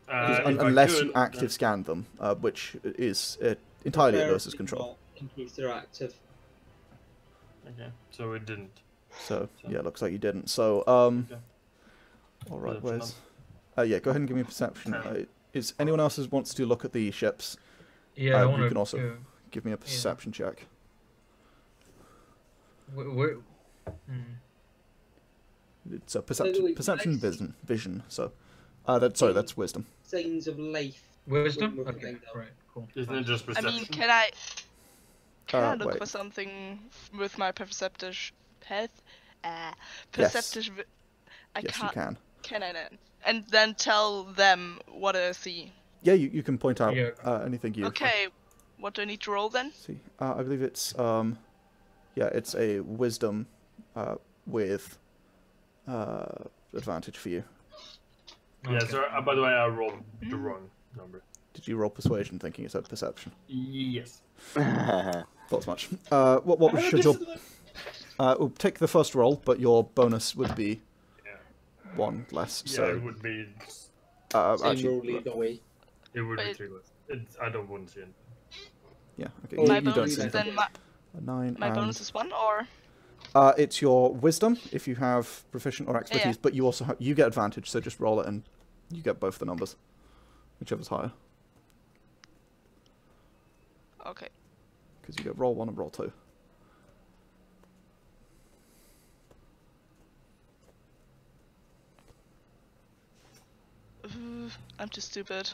If I Unless could, you active scanned them, which is entirely at Ursa's control. In case they're active. Okay, so it didn't. So yeah, looks like you didn't. So Okay. all right, Perception where's? Yeah, go ahead and give me a perception. Is anyone else who wants to look at the ships? Yeah, I want you can also give me a perception check. Where? It's a perception vision. So, that's wisdom. Signs of life. Wisdom? We're Okay, finding out. right, cool. Isn't it just I perception? mean, can I look wait. for something with my perceptive Yes. perceptive? I Yes, can't. you can. Can I then? And then tell them what I see. Yeah, you can point out Yeah. anything you Okay, what do I need to roll then? see. I believe it's it's a wisdom with advantage for you. Yeah, Okay. so by the way, I rolled the wrong number. Did you roll persuasion thinking it said perception? Yes. Thought as much. What should your take the first roll, but your bonus would be one less. Yeah, So it would be. Same roll actually, either way. It would be Wait. 3 less. I don't want to see it. yeah. Okay, Oh, My you don't bonus see is anything. then A 9 my and bonus is 1 or it's your wisdom if you have proficient or expertise, Yeah. but you also you get advantage. So just roll it and you get both the numbers, whichever's higher, okay. because you get roll 1 and roll 2. I'm too stupid.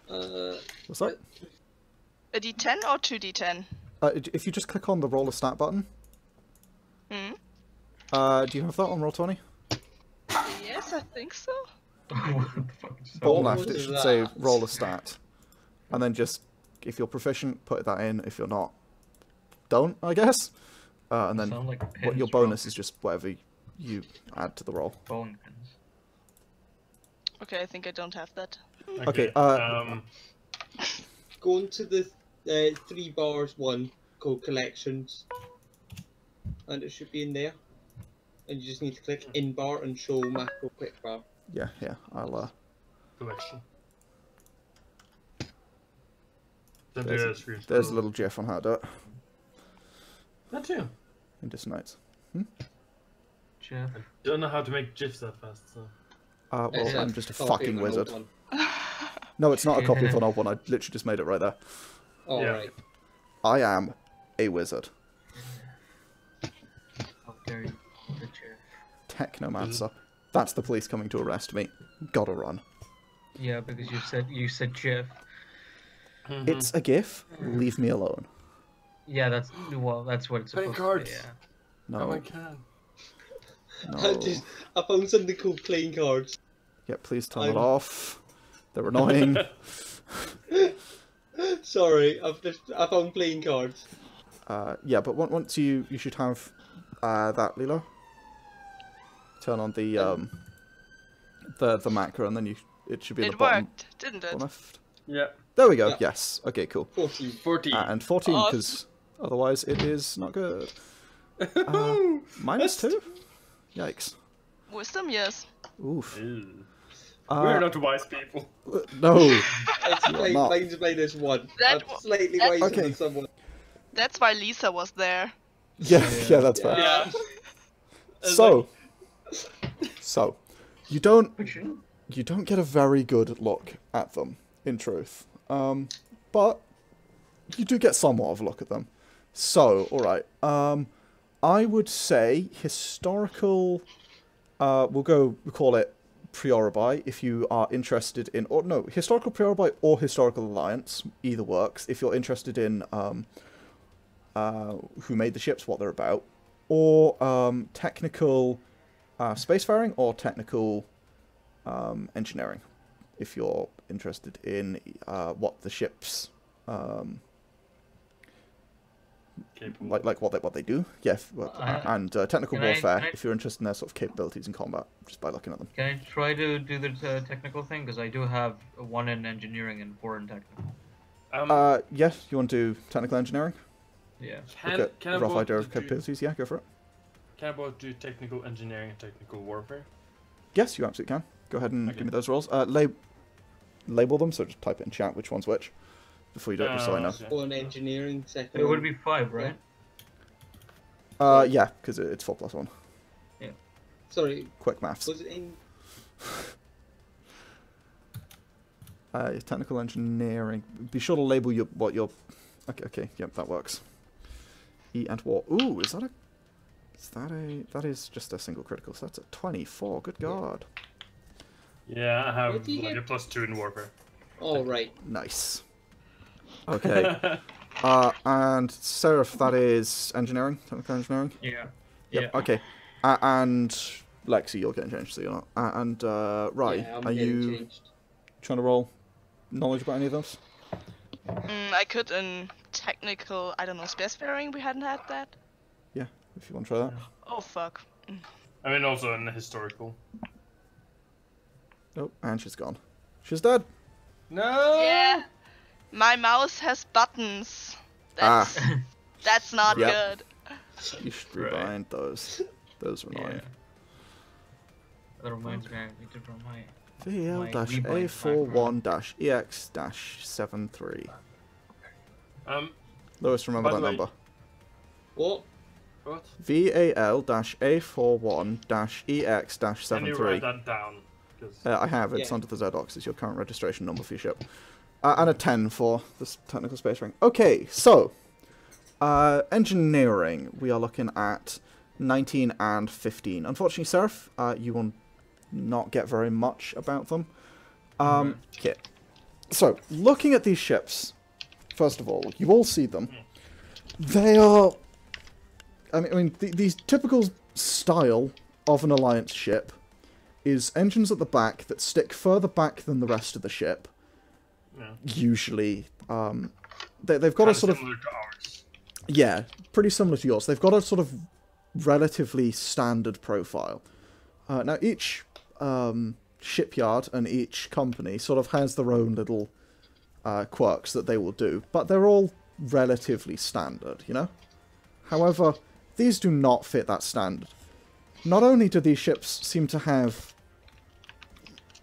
What's that? A D10 or 2D10? If you just click on the roll a stat button, Hmm. do you have that on roll 20? Yes, I think so. What the fuck? Bottom what left, it is should say that? roll a stat, and then just if you're proficient, put that in. If you're not, don't, I guess. And then Sound like what your pins bonus from is just whatever you add to the roll. bone pins. Okay, I think I don't have that. Okay, Go into the 3 bars one called collections, and it should be in there. And you just need to click in bar and show macro quick bar. Yeah, I'll Collection. there's a little gif on how to do it That too. in Distant Nights. Jeff. I don't know how to make GIFs that fast. So. Well, It's I'm just a copy fucking of an old wizard. one. No, it's not a copy of an old one. I literally just made it right there. Oh, Yeah. right. I am a wizard. How dare you, the Jeff. Technomancer. That's the police coming to arrest me. Gotta run. Yeah, because you said Jeff. It's a gif. Leave me alone. Yeah, that's what it's Playing supposed cards. to be. Yeah. Oh, I No, can. no. I found something called playing cards. Yeah, please turn it I'm- off. They're annoying. Sorry, I found playing cards. Yeah, but once you should have that, Lilo. Turn on the macro, and then it should be at the It bottom worked, didn't it? left. Yeah. There we go. Yeah. Yes. Okay. Cool. 14. 40. And 14, Oh. because otherwise it is not good. Minus 2. Yikes. Wisdom, yes. Oof. Ew. Uh, We're not wise people. No. It's not. mine's minus 1. That I'm slightly that- wiser Okay. than someone. That's why Lisa was there. Yeah. That's fair. Yeah. So, you don't Fiction? you don't get a very good look at them, in truth. But you do get somewhat of a look at them. So, alright. I would say historical, we'll call it Prioribi if you are interested in, or no, historical Prioribi or historical alliance, either works. If you're interested in who made the ships, what they're about, or technical spacefaring or technical engineering, if you're interested in what the ships like what they do, yeah, and technical warfare if you're interested in their sort of capabilities in combat, just by looking at them. Can I try to do the technical thing? Because I do have 1 in engineering and 4 in technical. Yes, you want to do technical engineering? Yeah. Can I rough both idea of do- capabilities, yeah, go for it. Can I both do technical engineering and technical warfare? Yes, you absolutely can. Go ahead and give me those rolls. Label them, so just type it in chat which one's which before you do it, just so I know. Okay. One engineering, second. It would be 5, right? Yeah, because it's 4 plus 1. Sorry, Quick maths. was it in? Technical engineering. Be sure to label what your. Okay, yep, that works. E and war. Ooh, is that a? That is just a single critical. So that's a 24. Good God. Yeah, I have What do you like get? a +2 in warfare. Oh right. Nice. Okay. And Seraph, that is engineering, technical engineering. Yeah. Yep. Okay. And Lexie, you're getting changed, so you're not. And Rai, Yeah, I'm are getting you changed. trying to roll knowledge about any of those? I could in technical, I don't know, spacefaring. We hadn't had that. Yeah, if you want to try that. Oh fuck. I mean, also in the historical. Oh, and she's gone. She's dead. No. Yeah. My mouse has buttons. That's that's not Yep. good. You should Right. rewind those. Those are annoying. That reminds me, I need to run my... VL-A41-EX-73. Lois, remember By that the way- number. What? What? Can you write VAL-A41-EX-73. that down? 'Cause- I have. It's Yeah. under the ZOX. It's your current registration number for your ship. And a 10 for this technical space ring. Okay, so engineering. We are looking at 19 and 15. Unfortunately, Seraph, you will not get very much about them. Okay. So, looking at these ships, first of all, you all see them. They are... I mean, the typical style of an Alliance ship is engines at the back that stick further back than the rest of the ship. Yeah. Usually, they've got a sort of... Similar to ours. Yeah, pretty similar to yours. They've got a sort of relatively standard profile. Now, each shipyard and each company sort of has their own little quirks that they will do, but they're all relatively standard, you know? However, these do not fit that standard. Not only do these ships seem to have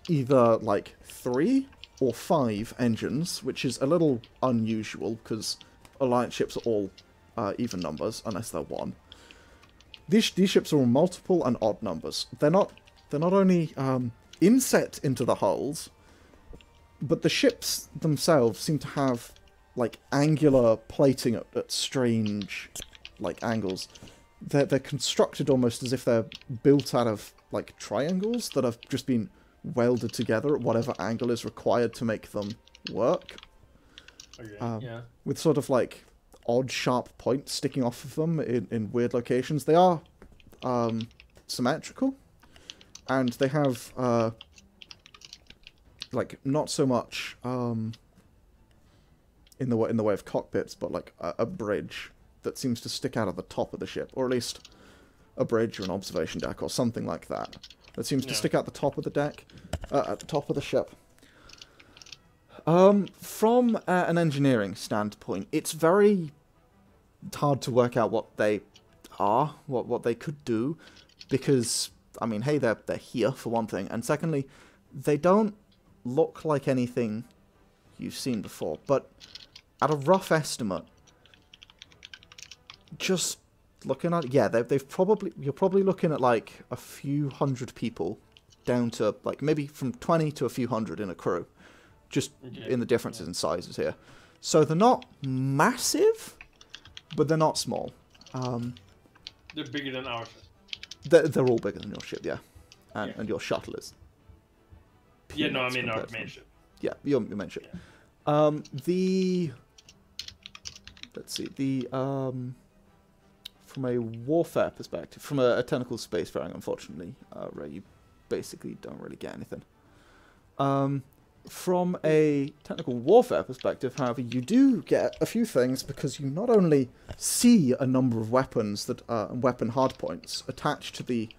either, like, 3 or 5 engines, which is a little unusual, because Alliance ships are all even numbers, unless they're 1. These ships are all multiple and odd numbers. They're not only inset into the hulls, but the ships themselves seem to have, like, angular plating at strange, like, angles. They're constructed almost as if they're built out of, like, triangles that have just been welded together at whatever angle is required to make them work. Okay. Yeah. With sort of, like, odd sharp points sticking off of them in weird locations. They are symmetrical, and they have like not so much in the way of cockpits, but like a bridge that seems to stick out of the top of the ship, or at least a bridge or an observation deck or something like that seems to stick out the top of the deck, at the top of the ship. From an engineering standpoint, it's very hard to work out what they are, what they could do, because, I mean, hey, they're here, for one thing, and secondly, they don't look like anything you've seen before, but at a rough estimate, just looking at, yeah, you're probably looking at, like, a few hundred people, down to, like, maybe from 20 to a few hundred in a crew, just in the differences in sizes here. So they're not massive, but they're not small. They're bigger than ours. They're all bigger than your ship, yeah. And your shuttle is Yeah, no, I units mean our compared to main them. ship. Yeah, your main ship. Let's see, from a warfare perspective, from a technical spacefaring, unfortunately, Ray, you basically don't really get anything. From a technical warfare perspective, however, you do get a few things because you not only see a number of weapons that are weapon hardpoints attached to the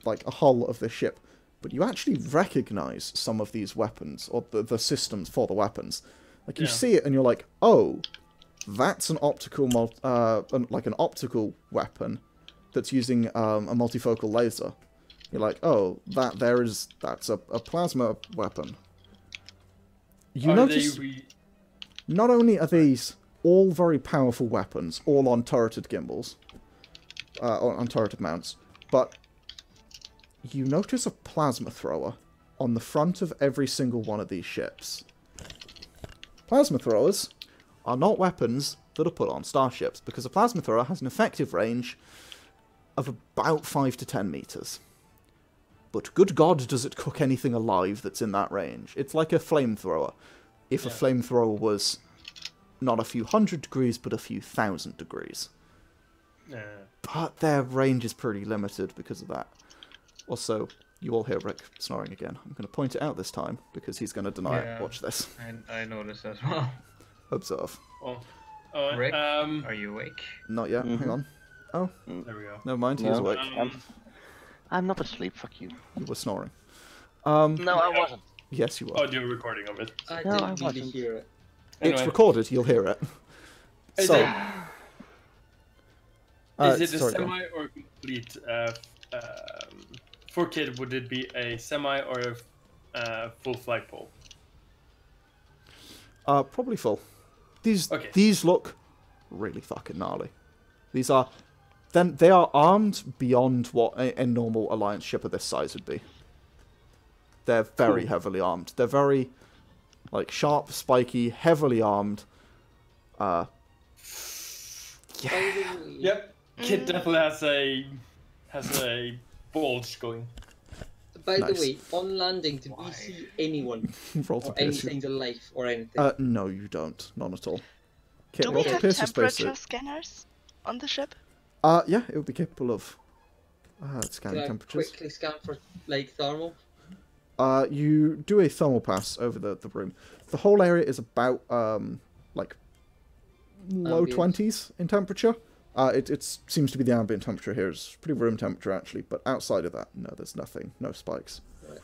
like a hull of the ship, but you actually recognize some of these weapons or the systems for the weapons. Like you see it and you're like, oh, that's an optical like an optical weapon that's using a multifocal laser. You're like, oh, that's a plasma weapon. You notice not only are these all very powerful weapons, all on turreted gimbals, on turreted mounts, but you notice a plasma thrower on the front of every single one of these ships. Plasma throwers are not weapons that are put on starships, because a plasma thrower has an effective range of about 5 to 10 meters. But good God, does it cook anything alive that's in that range. It's like a flamethrower. If a flamethrower was not a few hundred degrees, but a few thousand degrees. But their range is pretty limited because of that. Also, you all hear Rick snoring again. I'm going to point it out this time, because he's going to deny it. Watch this. I noticed as well. Observe. Rick, are you awake? Not yet. Hang on. Oh, There we go. never mind. He's awake. I'm not asleep, fuck you. You were snoring. No, I wasn't. Yes, you were. Audio recording of it. I No, I didn't really wasn't. hear it. It's Anyway. recorded. You'll hear it. Is So, it a sorry, go on. semi or complete? For kid, would it be a semi or a full flagpole? Probably full. These Okay. these look really fucking gnarly. These are. Then they are armed beyond what a normal Alliance ship of this size would be. They're very heavily armed. They're very, like, sharp, spiky, heavily armed. Yeah. Yep. Kid definitely has a bulge going. By Nice. the way, on landing, did we see anyone Roll to or any pierce you. signs of life or anything? No, you don't. None at all. Kit, Do roll we to have pierce your temperature spacesuit. scanners on the ship? Yeah, it would be capable of scanning Can I temperatures. quickly scan for like thermal? You do a thermal pass over the room. The whole area is about like low Ambient. 20s in temperature. It seems to be the ambient temperature here. It's pretty room temperature actually, but outside of that, no, there's nothing, no spikes. Right.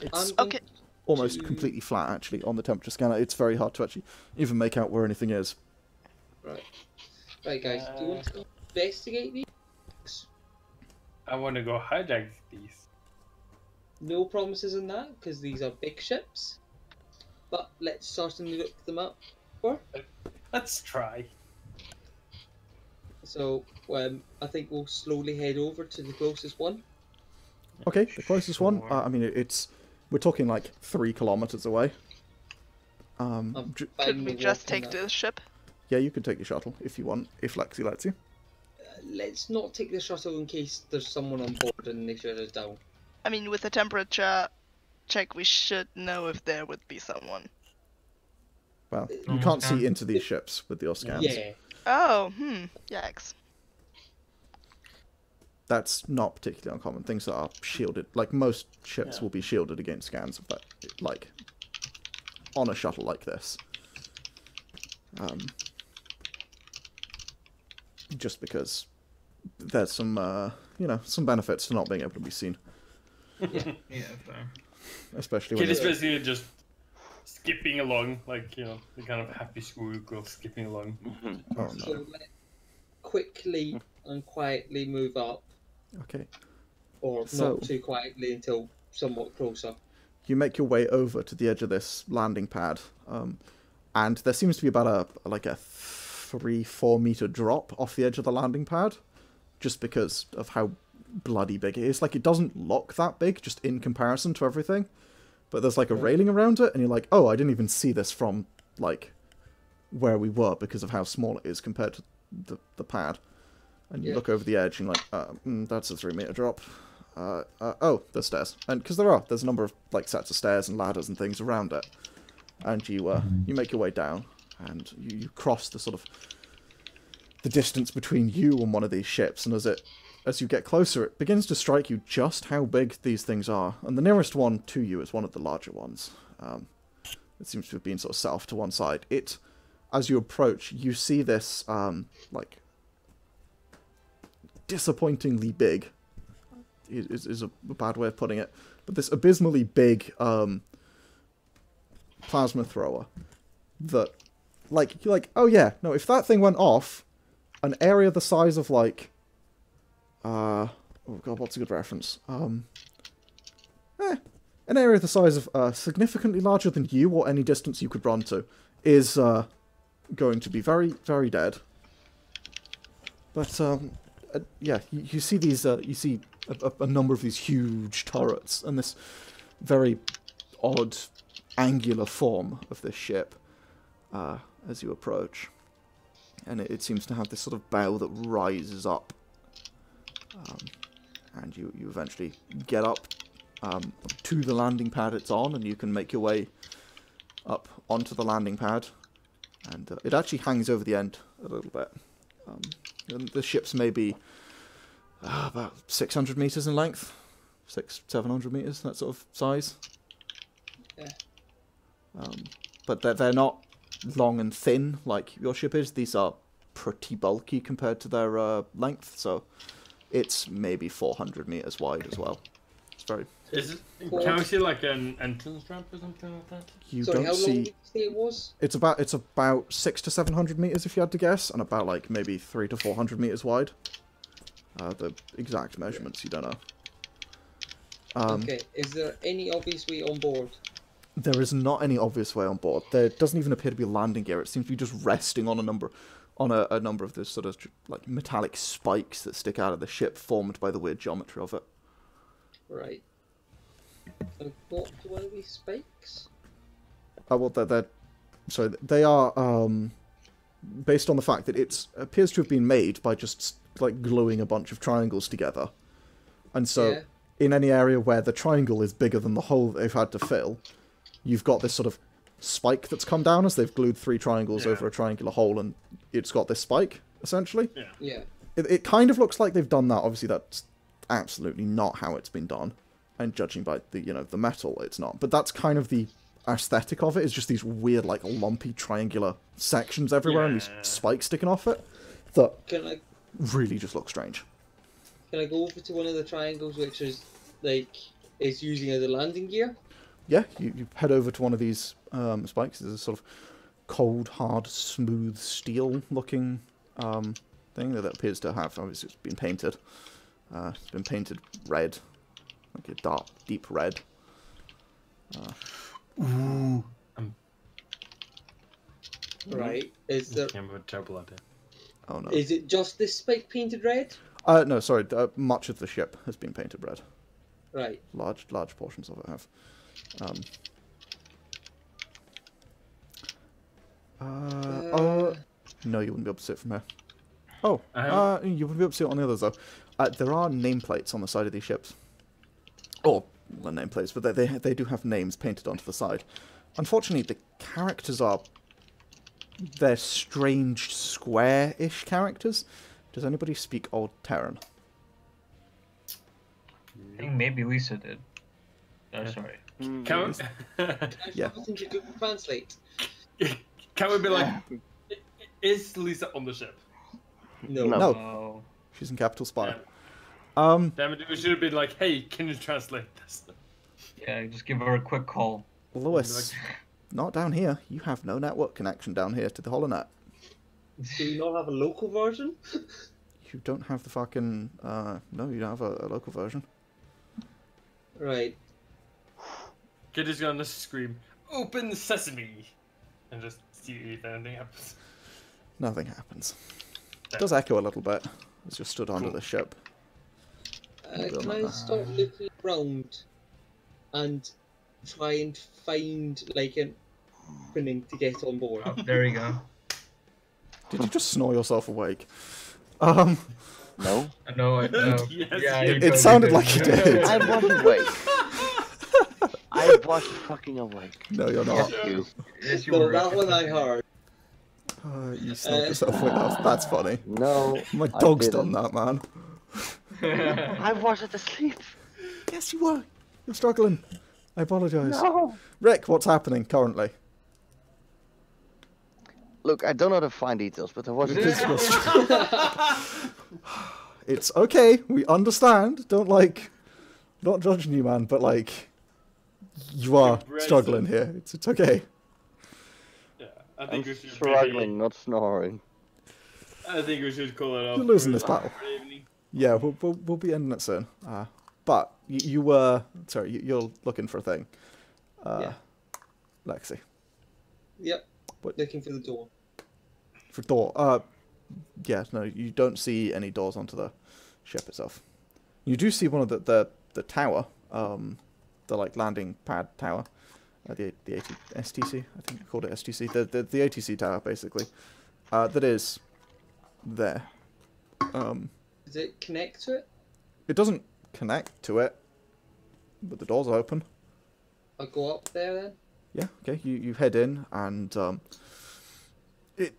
It's I'm Okay. almost to- completely flat actually on the temperature scanner. It's very hard to actually even make out where anything is. Right. Right, guys. Do you want to investigate these? I want to go hijack these. No promises in that, because these are big ships. But let's certainly look them up. Let's try. So, I think we'll slowly head over to the closest one. Okay, the closest one. Sure. I mean, we're talking like 3 kilometers away. I'm Ju- fine Could we with just walking take that. the ship? yeah, you can take your shuttle if you want, if Lexie lets you. Let's not take the shuttle in case there's someone on board and they shut us down. I mean, with the temperature check, we should know if there would be someone. Well, you Normal can't scan. see into these ships with your scans. Yeah. Oh, yikes. That's not particularly uncommon. Things that are shielded, like most ships, Yeah. will be shielded against scans of that, like on a shuttle like this. Just because there's some, some benefits to not being able to be seen, Yeah, fair. especially when Kid is you're, basically just skipping along, like, the kind of happy schoolgirl skipping along. oh So no. let's quickly and quietly move up, Okay, or So- not too quietly until somewhat closer. you make your way over to the edge of this landing pad, and there seems to be about a 3-4 meter drop off the edge of the landing pad, just because of how bloody big it is. Like, it doesn't look that big, just in comparison to everything, but there's like a railing around it, and you're like, oh, I didn't even see this from like where we were because of how small it is compared to the pad. And you Yeah. look over the edge, and you're like, that's a 3 meter drop. Oh, there's stairs, and because there's a number of like sets of stairs and ladders and things around it, and you make your way down, and you cross the sort of the distance between you and one of these ships, and as you get closer, it begins to strike you just how big these things are, and the nearest one to you is one of the larger ones. It seems to have been sort of set off to one side. As you approach, you see this like disappointingly big. Is a bad way of putting it, but this abysmally big plasma thrower that, you're like, oh yeah, no, if that thing went off, an area the size of like, oh god, what's a good reference? An area the size of significantly larger than you or any distance you could run to is going to be very, very dead. But yeah, you see these, you see a number of these huge turrets, and this very odd, angular form of this ship as you approach. And it seems to have this sort of bow that rises up. And you eventually get up to the landing pad it's on, and you can make your way up onto the landing pad. And it actually hangs over the end a little bit. And the ship's maybe about 600 meters in length, 700 meters, that sort of size. Yeah. But they're not long and thin like your ship is. These are pretty bulky compared to their length, so it's maybe 400 meters wide as well. It's very. Can we see like an entrance ramp or something like that? Sorry, how long did you say it was? It's about 600 to 700 meters if you had to guess, and about like maybe 300 to 400 meters wide. The exact measurements you don't know. Okay, is there any obvious way on board? There is not any obvious way on board. There doesn't even appear to be a landing gear. It seems to be just resting on a number of those sort of like metallic spikes that stick out of the ship, formed by the weird geometry of it. Right. So what do one of these spikes? Well, they are based on the fact that it appears to have been made by just like gluing a bunch of triangles together, and so Yeah. in any area where the triangle is bigger than the hole they've had to fill, you've got this sort of spike that's come down as they've glued 3 triangles over a triangular hole, and it's got this spike essentially. Yeah. It kind of looks like they've done that. Obviously, that's absolutely not how it's been done, and judging by the metal, it's not. But that's kind of the aesthetic of it. Is just these weird, like, lumpy triangular sections everywhere, and these spikes sticking off it that really just look strange. Can I go over to one of the triangles which is using as a landing gear? Yeah, you head over to one of these spikes. There's a sort of cold, hard, smooth steel-looking thing that appears to have, obviously, it's been painted. It's been painted red, like a dark, deep red. Right. Is there? I'm terrible at it. Oh no. Is it just this spike painted red? No, sorry. Much of the ship has been painted red. Right. Large portions of it have. No, you wouldn't be able to see it from here. Oh, you wouldn't be able to see it on the others though. There are nameplates on the side of these ships. Or well, nameplates, but they do have names painted onto the side. Unfortunately, the characters they're strange, square-ish characters. Does anybody speak Old Terran? I think maybe Lisa did. Oh, sorry. Can Yeah. Nothing to Google Translate. can we be like, is Lisa on the ship? No. No. Oh. She's in Capital Spy. Damn it, we should have been like, hey, can you translate this? Yeah, just give her a quick call. Lewis, not down here. You have no network connection down here to the HoloNet. Do you not have a local version? You don't have the fucking... no, you don't have a local version. Right. Kid is gonna scream, open sesame! And just see if anything happens. Nothing happens. It does echo a little bit. It's just stood under the ship. Can I start looking around and try and find like an opening to get on board? Oh, there you go. Did you just snore yourself awake? No. No, Yes, yeah, you you It totally sounded did. like you did. I was awake. I was fucking awake. No, you're Fuck not. you. Yes, you No, were. that one I heard. You snuck yourself away. That's funny. No. My I dog's didn't. done that, man. I wasn't asleep. Yes, you were. You're struggling. I apologise. No. Rick, what's happening currently? Look, I don't know the fine details, but there was Because you're It's okay. We understand. Not judging you, man, but like, you are struggling here. It's okay. Yeah, I I'm think we should struggling, not snoring. I think we should call it off. You're losing for this battle. the evening. Yeah, we'll be ending it soon. But you were you're looking for a thing. Yeah. Lexie. Yep. What? Looking for the door. For door. Yeah, no, you don't see any doors onto the ship itself. You do see one of the tower, the like landing pad tower, the STC, I think we called it STC, the ATC tower basically, that is there. Does it connect to it? It doesn't connect to it, but the doors are open. I'll go up there then. Yeah, okay, you head in, and it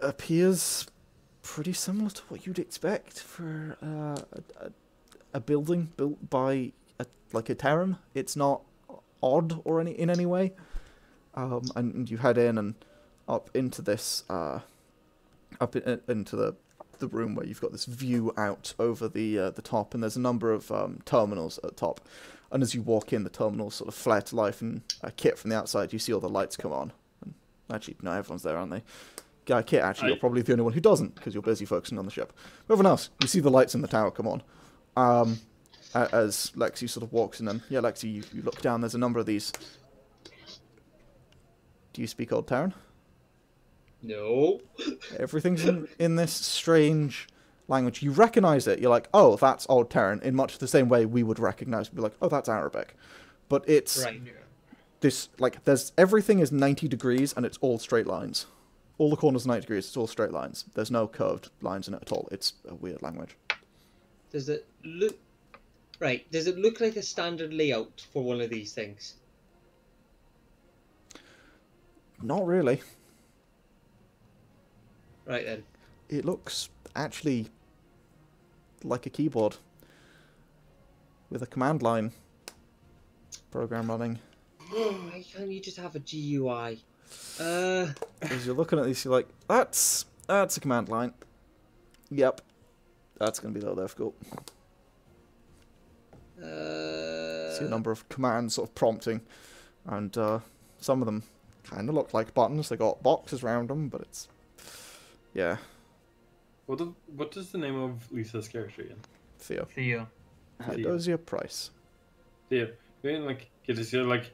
appears pretty similar to what you'd expect for a building built by like a Terran. It's not odd or in any way. And you head in and up into this into the room where you've got this view out over the top, and there's a number of terminals at the top. And as you walk in, the terminals sort of flare to life, and Kit from the outside, you see all the lights come on. And actually, no, everyone's there, aren't they? Kit, actually, you're probably the only one who doesn't, because you're busy focusing on the ship. Everyone else, you see the lights in the tower come on. As Lexie sort of walks in, and yeah, Lexie, you look down, there's a number of these. Do you speak Old Terran? No. Everything's in this strange language. You recognize it. You're like, oh, that's Old Terran, in much the same way we would recognize. Be like, oh, that's Arabic. But it's Right. this, like, everything is 90 degrees, and it's all straight lines. All the corners are 90 degrees, it's all straight lines. There's no curved lines in it at all. It's a weird language. Does it look... Right, does it look like a standard layout for one of these things? Not really. Right then. It looks actually like a keyboard with a command line program running. Why can't you just have a GUI? As you're looking at this, you're like, that's a command line. Yep. That's going to be a little difficult. See a number of commands sort of prompting, and some of them kind of look like buttons. They got boxes around them, but it's... Yeah. What is the name of Lisa's character again? Theo. Theo. Price. Theo. I mean, like, get to see, like,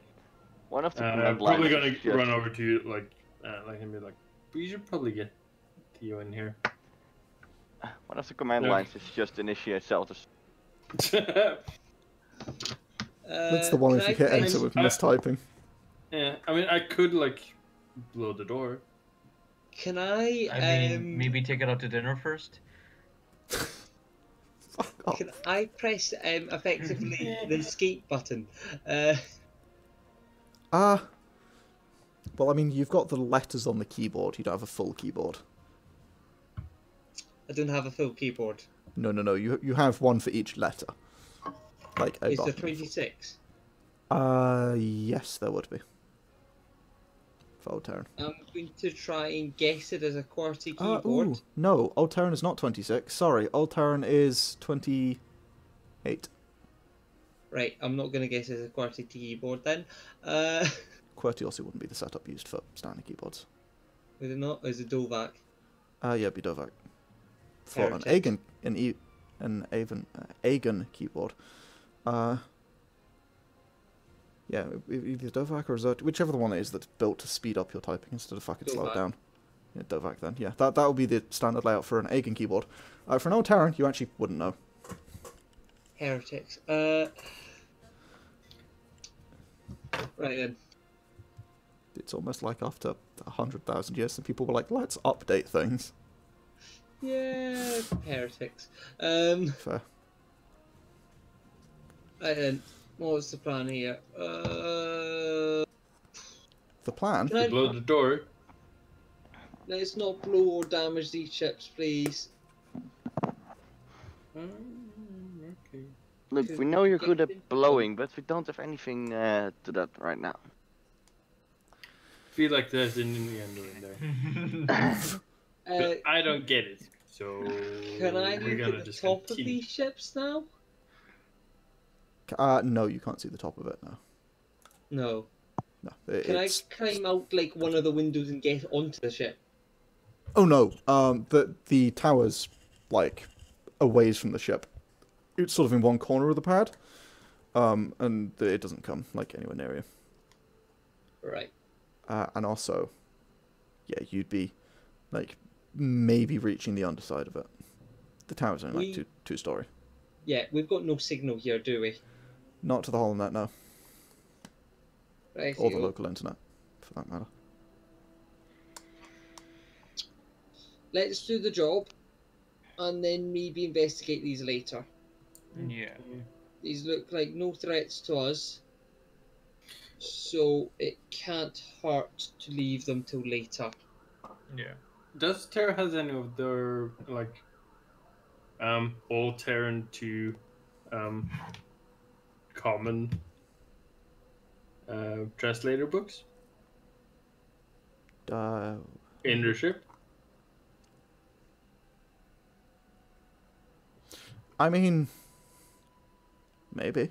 One of the I'm command probably lines gonna is just- run over to you, like and be like, we should probably get Theo in here. One of the command Yeah. lines is just initiate self-destruct. That's the one if you hit enter with mistyping. Yeah, I mean, I could, like, blow the door. Can I, I mean, maybe take it out to dinner first. Fuck off. can I press effectively the escape button? Well, I mean, you've got the letters on the keyboard. You don't have a full keyboard. I don't have a full keyboard. No. You have one for each letter. Like a Is there button. 26? Yes, there would be. For Old Terran. I'm going to try and guess it as a QWERTY keyboard. Ooh, no, Old Terran is not 26. Sorry, Old Terran is 28. Right, I'm not going to guess it as a QWERTY keyboard then. QWERTY also wouldn't be the setup used for standard keyboards. Would it not? Or is it Dovak? Yeah, it'd be Dovak. For an Heretic. Aegon keyboard. Yeah, either Dovak or Zert, whichever the one it is that's built to speed up your typing instead of fucking slow it Dovak. down. Yeah, Dovak then. Yeah, that will be the standard layout for an Aegon keyboard. For an Old Terran, you actually wouldn't know. Heretics. Right then. It's almost like after 100,000 years, some people were like, let's update things. Yeah. Heretics. Fair. What's the plan here? The plan? Can I- Blow the door. Let's not blow or damage these ships, please. Okay. Look, we know you're good at blowing, but we don't have anything to that right now. Feel like there's an innuendo in there. But I don't get it. So Can I we're look gonna at the just top of continue. these ships now? No, you can't see the top of it now. No. No, Can I it's... climb out like one of the windows and get onto the ship? Oh no, the tower's, like, a ways from the ship. It's sort of in one corner of the pad, and it doesn't come, like, anywhere near you. Right. And also, yeah, you'd be, like, maybe reaching the underside of it. The tower's only, like, two-story. Yeah, we've got no signal here, do we? Not to the whole net, no. Right. Or the local internet, for that matter. Let's do the job, and then maybe investigate these later. Yeah. These look like no threats to us, so it can't hurt to leave them till later. Yeah. Does Terra has any of their like all Terran to common translator books in their ship? I mean, maybe.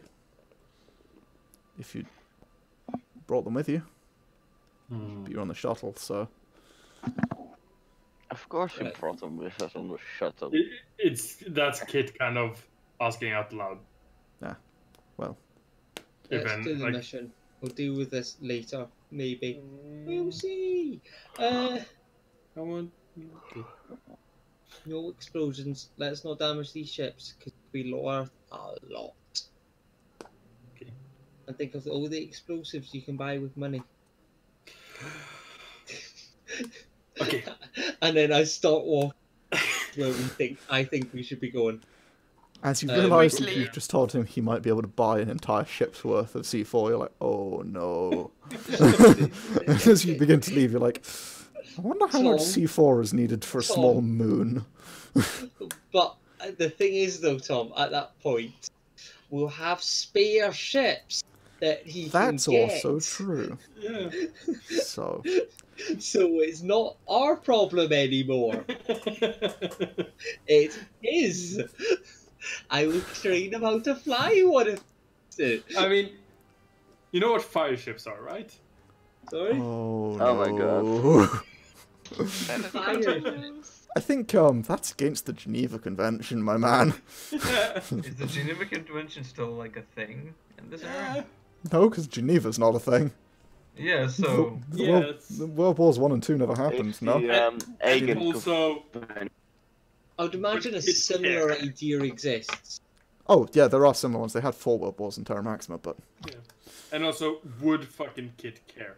If you brought them with you. But you're on the shuttle, so... Of course you brought them with us on the shuttle. That's Kit kind of asking out loud. Yeah, well... Let's do the mission. We'll deal with this later, maybe. We'll see. I want... Okay. No explosions. Let's not damage these ships, because we lower a lot. Okay. And think of all the explosives you can buy with money. Okay. And then I start walking where I think we should be going. As you realise that quickly. you've just told him he might be able to buy an entire ship's worth of C4, you're like, oh no. As you begin to leave, you're like, I wonder how much Tom. C4 is needed for a Tom. small moon. But the thing is, though, Tom, at that point, we'll have spare ships that he That's can get. also true. Yeah. So, So it's not our problem anymore. It's his. I will train him how to fly one of them. I mean, you know what fire ships are, right? Sorry? oh Oh my no. Fire. I think that's against the Geneva Convention, my man. Is the Geneva Convention still like a thing in this era? No, because Geneva's not a thing. Yeah, so The World Wars 1 and 2 never happened, If no? the, And Aegon also, I would imagine a It's similar fair. idea exists. Oh, yeah, there are similar ones. They had 4 World Wars in Terra Maxima, but... yeah. And also, would fucking Kit care?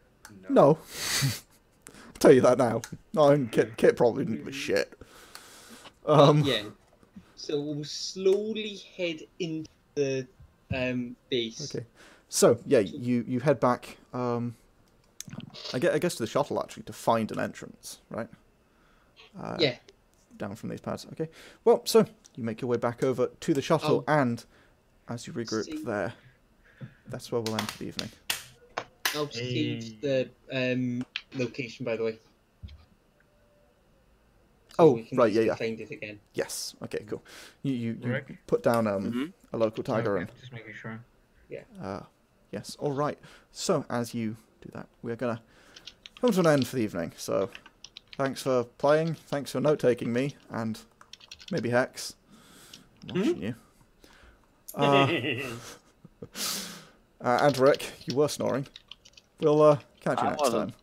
No. I'll tell you that now. No, and Kit probably didn't give a shit. Yeah. So we'll slowly head into the base. Okay. So, yeah, you head back, I guess to the shuttle, actually, to find an entrance, right? Yeah. Down from these pads. Okay. Well, so, you make your way back over to the shuttle, and as you regroup see. there, that's where we'll end for the evening. I'll just change the location, by the way. Oh, we can right, yeah, easily yeah. Find it again. Yes. Okay, cool. You Rick? put down a local tiger okay, just making sure. and yes. All right. So as you do that, we're gonna come to an end for the evening. So thanks for playing. Thanks for note taking me and maybe Hex. I'm watching you. And Rick, you were snoring. We'll catch you I next wasn't. time.